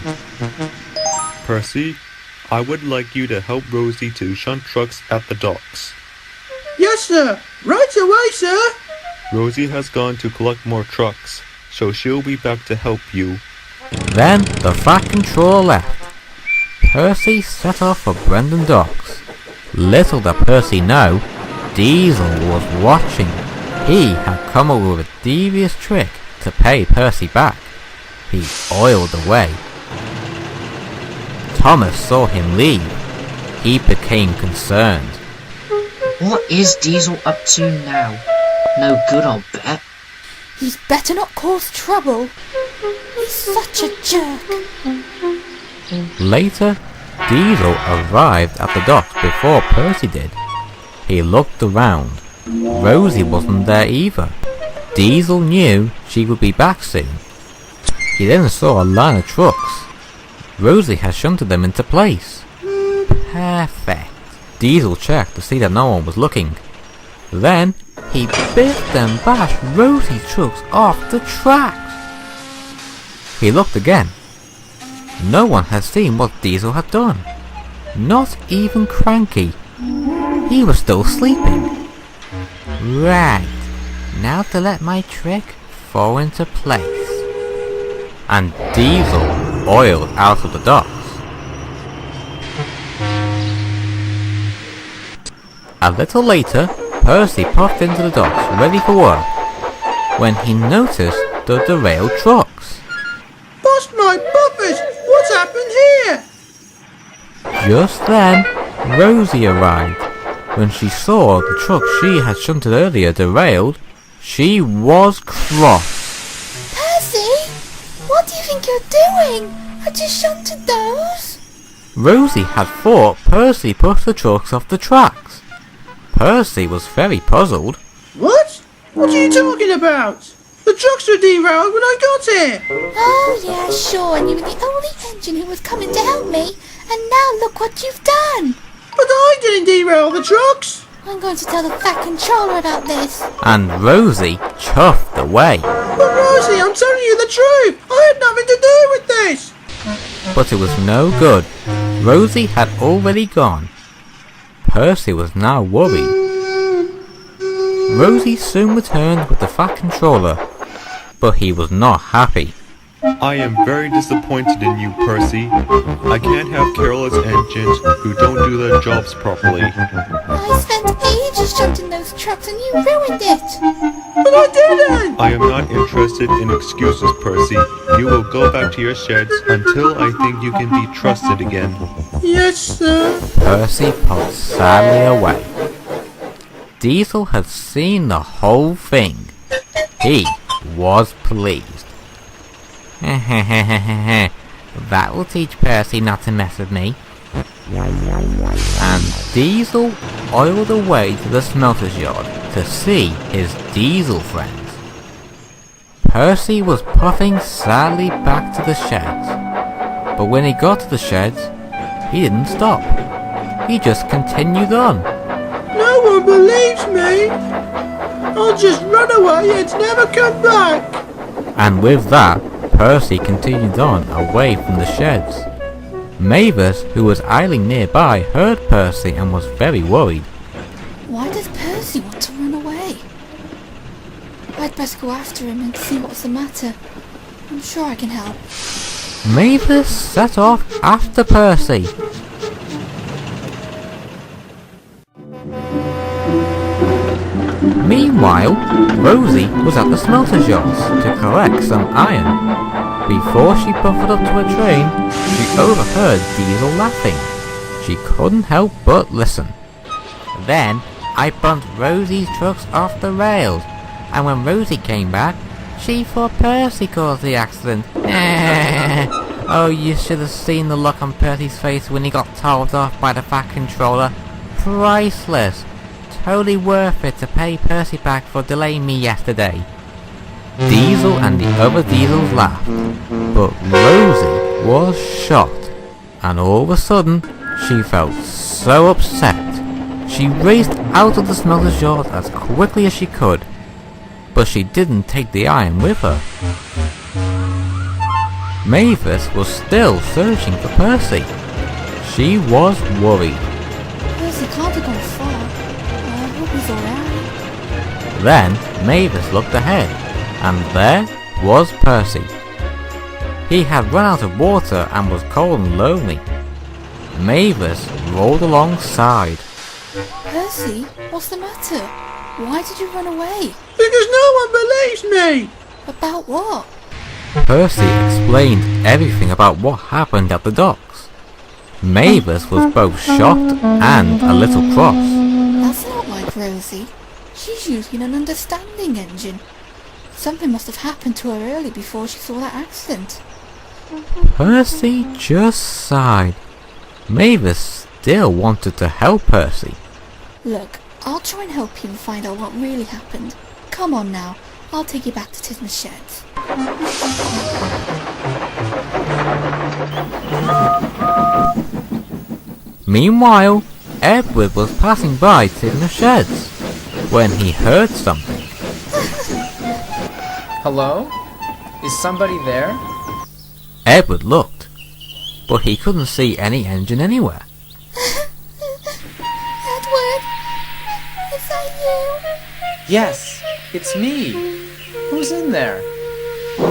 Percy, I would like you to help Rosie to shunt trucks at the docks. Yes, sir. Right away, sir. Rosie has gone to collect more trucks, so she'll be back to help you. Then the Fat Controller left. Percy set off for Brendan Docks. Little did Percy know, Diesel was watching. He had come up with a devious trick to pay Percy back. He oiled away. Thomas saw him leave. He became concerned. What is Diesel up to now? No good, I'll bet. He's better not cause trouble. He's such a jerk. Later, Diesel arrived at the docks before Percy did. He looked around. Rosie wasn't there either. Diesel knew she would be back soon. He then saw a line of trucks. Rosie had shunted them into place. Perfect. Diesel checked to see that no one was looking. Then, he biffed and bashed Rosie's trucks off the tracks. He looked again. No one had seen what Diesel had done. Not even Cranky. He was still sleeping. Right. Now to let my trick fall into place. And Diesel oiled out of the docks. A little later, Percy popped into the docks ready for work, when he noticed the derailed trucks. Bust my buffers! What's happened here? Just then, Rosie arrived. When she saw the truck she had shunted earlier derailed, she was cross. Percy, what do you think you're doing? I just shunted those. Rosie had thought Percy pushed the trucks off the tracks. Percy was very puzzled. What? What are you talking about? The trucks were derailed when I got here. Oh yeah, sure, and you were the only engine who was coming to help me. And now look what you've done. But I didn't derail the trucks. I'm going to tell the Fat Controller about this. And Rosie chuffed away. But Rosie, I'm telling you the truth. I had nothing to do with this. But it was no good. Rosie had already gone. Percy was now worried. Rosie soon returned with the Fat Controller, but he was not happy. I am very disappointed in you, Percy. I can't have careless engines who don't do their jobs properly. I spent ages shunting those trucks and you ruined it. But I didn't! I am not interested in excuses, Percy. You will go back to your sheds until I think you can be trusted again. Yes, sir. Percy pulled sadly away. Diesel had seen the whole thing. He was pleased. That will teach Percy not to mess with me. And Diesel oiled away to the smelter's yard to see his diesel friends. Percy was puffing sadly back to the sheds, but when he got to the sheds, he didn't stop. He just continued on. No one believes me. I'll just run away and never come back. And with that, Percy continued on away from the sheds. Mavis, who was idling nearby, heard Percy and was very worried. Why does Percy want to run away? I'd best go after him and see what's the matter. I'm sure I can help. Mavis set off after Percy. Meanwhile, Rosie was at the smelter's yards to collect some iron. Before she puffed up to her train, she overheard Diesel laughing. She couldn't help but listen. Then, I bumped Rosie's trucks off the rails, and when Rosie came back, she thought Percy caused the accident. Oh, you should have seen the look on Percy's face when he got told off by the Fat Controller. Priceless. Totally worth it to pay Percy back for delaying me yesterday. Diesel and the other Diesels laughed, but Rosie was shocked, and all of a sudden, she felt so upset. She raced out of the smelter's yard as quickly as she could, but she didn't take the iron with her. Mavis was still searching for Percy. She was worried. Percy can't have gone far. I hope he's alright. Then Mavis looked ahead, and there was Percy. He had run out of water and was cold and lonely. Mavis rolled alongside. Percy, what's the matter? Why did you run away? Because no one believes me. About what? Percy explained everything about what happened at the docks. Mavis was both shocked and a little cross. That's not like Rosie. She's using an understanding engine. Something must have happened to her early before she saw that accident. Percy just sighed. Mavis still wanted to help Percy. Look, I'll try and help you and find out what really happened. Come on now, I'll take you back to Tisma's sheds. Meanwhile, Edward was passing by Tisma's sheds when he heard something. Hello? Is somebody there? Edward looked, but he couldn't see any engine anywhere. Edward, is that you? Yes, it's me. Who's in there?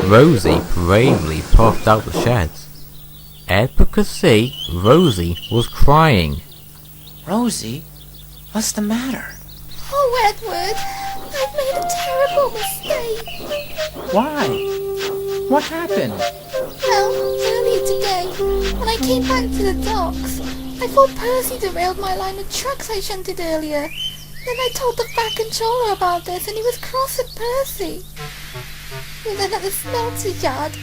Rosie bravely puffed out the sheds. Edward could see Rosie was crying. Rosie? What's the matter? Oh, Edward, I've made a terrible mistake. Why? What happened? Well, earlier today, when I came back to the docks, I thought Percy derailed my line of trucks I shunted earlier. Then I told the Fat Controller about this and he was cross at Percy. And then at the smelter yard,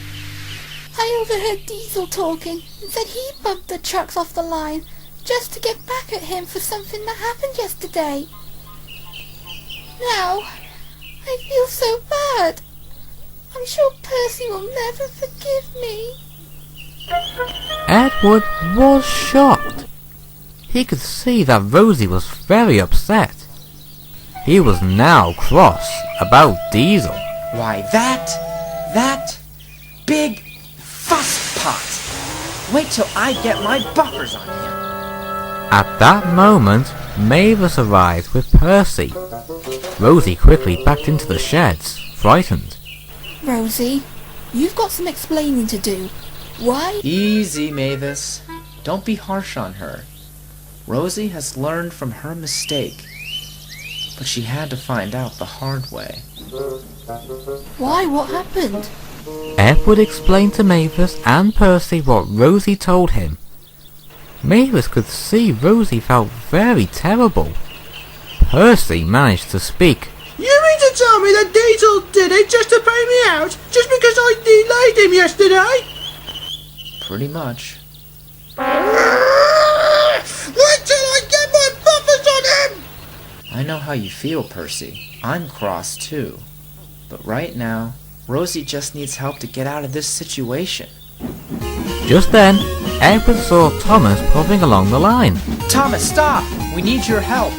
I overheard Diesel talking and said he bumped the trucks off the line just to get back at him for something that happened yesterday. Now, I feel so bad. I'm sure Percy will never forgive me. Edward was shocked. He could see that Rosie was very upset. He was now cross about Diesel. Why, that big fusspot. Wait till I get my buffers on him. At that moment, Mavis arrived with Percy. Rosie quickly backed into the sheds, frightened. Rosie, you've got some explaining to do. Why? Easy, Mavis. Don't be harsh on her. Rosie has learned from her mistake, but she had to find out the hard way. Why? What happened? Edward explained to Mavis and Percy what Rosie told him. Mavis could see Rosie felt very terrible. Percy managed to speak. You mean to tell me that Diesel did it just to pay me out, just because I delayed him yesterday? Pretty much. Wait till I get my buffers on him! I know how you feel, Percy. I'm cross too. But right now, Rosie just needs help to get out of this situation. Just then, Edward saw Thomas puffing along the line. Thomas, stop! We need your help!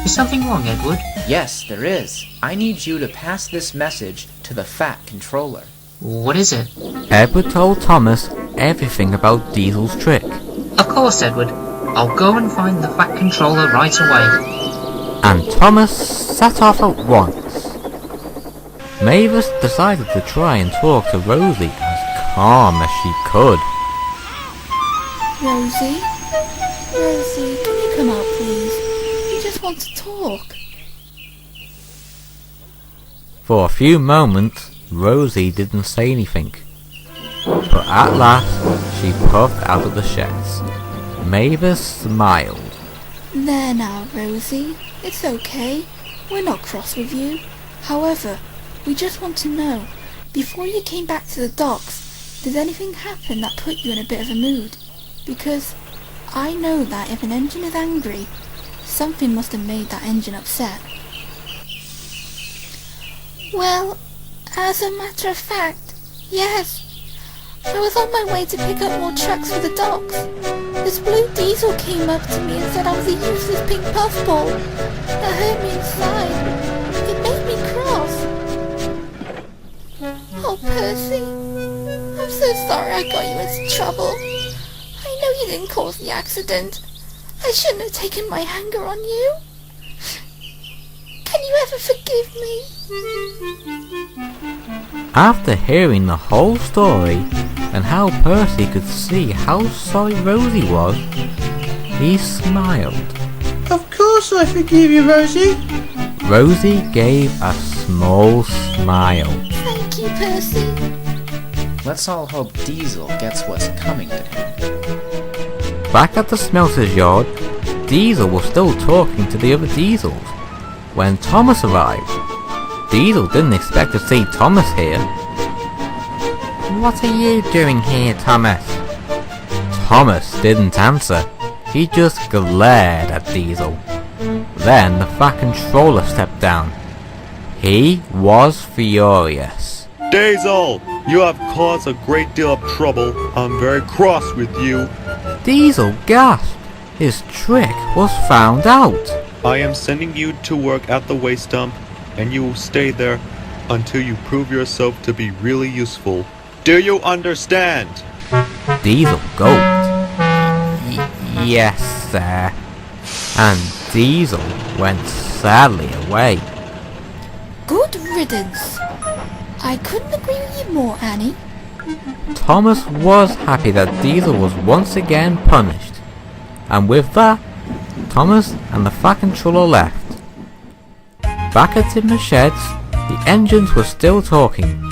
Is something wrong, Edward? Yes, there is. I need you to pass this message to the Fat Controller. What is it? Edward told Thomas everything about Diesel's trick. Of course, Edward. I'll go and find the Fat Controller right away. And Thomas set off at once. Mavis decided to try and talk to Rosie as calm as she could. Rosie? Rosie, can you come out, please? We just want to talk. For a few moments, Rosie didn't say anything. But at last, she puffed out of the sheds. Mavis smiled. There now, Rosie. It's okay. We're not cross with you. However, we just want to know, before you came back to the docks, did anything happen that put you in a bit of a mood? Because I know that if an engine is angry, something must have made that engine upset. Well, as a matter of fact, yes. I was on my way to pick up more trucks for the docks. This blue diesel came up to me and said I was a useless pink puffball. That hurt me inside. It made me cross. Oh, Percy. I'm so sorry I got you into trouble. I know you didn't cause the accident. I shouldn't have taken my anger on you. Can you ever forgive me? After hearing the whole story, and how Percy could see how sorry Rosie was, he smiled. Of course I forgive you, Rosie. Rosie gave a small smile. Thank you, Percy. Let's all hope Diesel gets what's coming to him. Back at the smelter's yard, Diesel was still talking to the other Diesels when Thomas arrived. Diesel didn't expect to see Thomas here. What are you doing here, Thomas? Thomas didn't answer. He just glared at Diesel. Then the Fat Controller stepped down. He was furious. Diesel, you have caused a great deal of trouble. I'm very cross with you. Diesel gasped. His trick was found out. I am sending you to work at the waste dump, and you will stay there until you prove yourself to be really useful. Do you understand? Diesel gulped. Yes, sir. And Diesel went sadly away. Good riddance. I couldn't agree with you more, Annie. Thomas was happy that Diesel was once again punished. And with that, Thomas and the Fat Controller left. Back at Timber Sheds, the engines were still talking.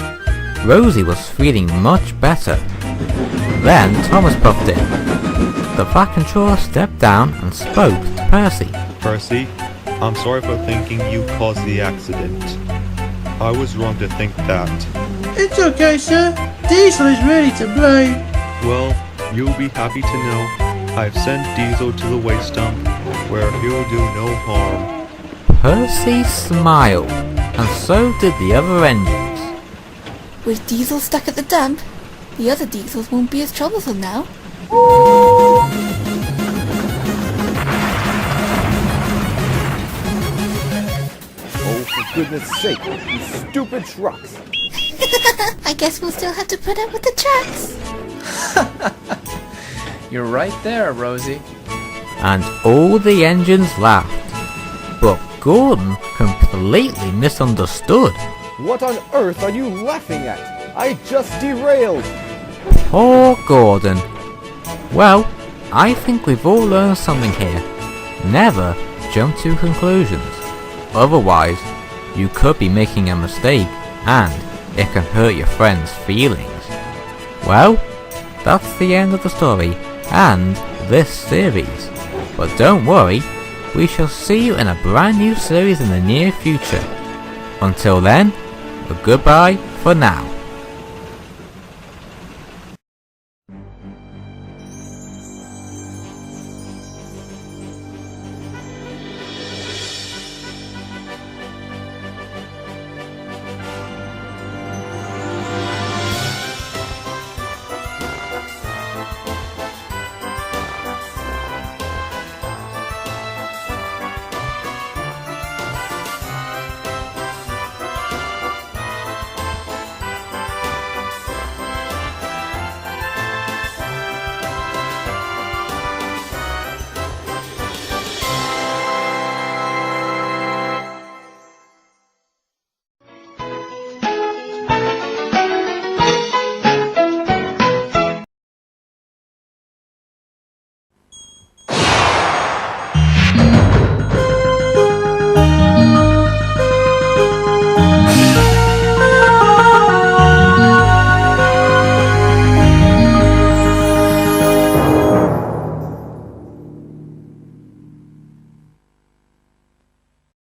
Rosie was feeling much better. Then Thomas puffed in. The Fat Controller stepped down and spoke to Percy. Percy, I'm sorry for thinking you caused the accident. I was wrong to think that. It's okay, sir. Diesel is really to blame. Well, you'll be happy to know I've sent Diesel to the waste dump, where he'll do no harm. Percy smiled, and so did the other engines. With Diesel stuck at the dump, the other Diesels won't be as troublesome now. Oh, for goodness sake, you stupid trucks. I guess we'll still have to put up with the trucks. You're right there, Rosie. And all the engines laughed. But Gordon completely misunderstood. What on earth are you laughing at? I just derailed. Poor Gordon. Well, I think we've all learned something here. Never jump to conclusions. Otherwise, you could be making a mistake and it can hurt your friends' feelings. Well, that's the end of the story and this series. But don't worry, we shall see you in a brand new series in the near future. Until then, goodbye for now.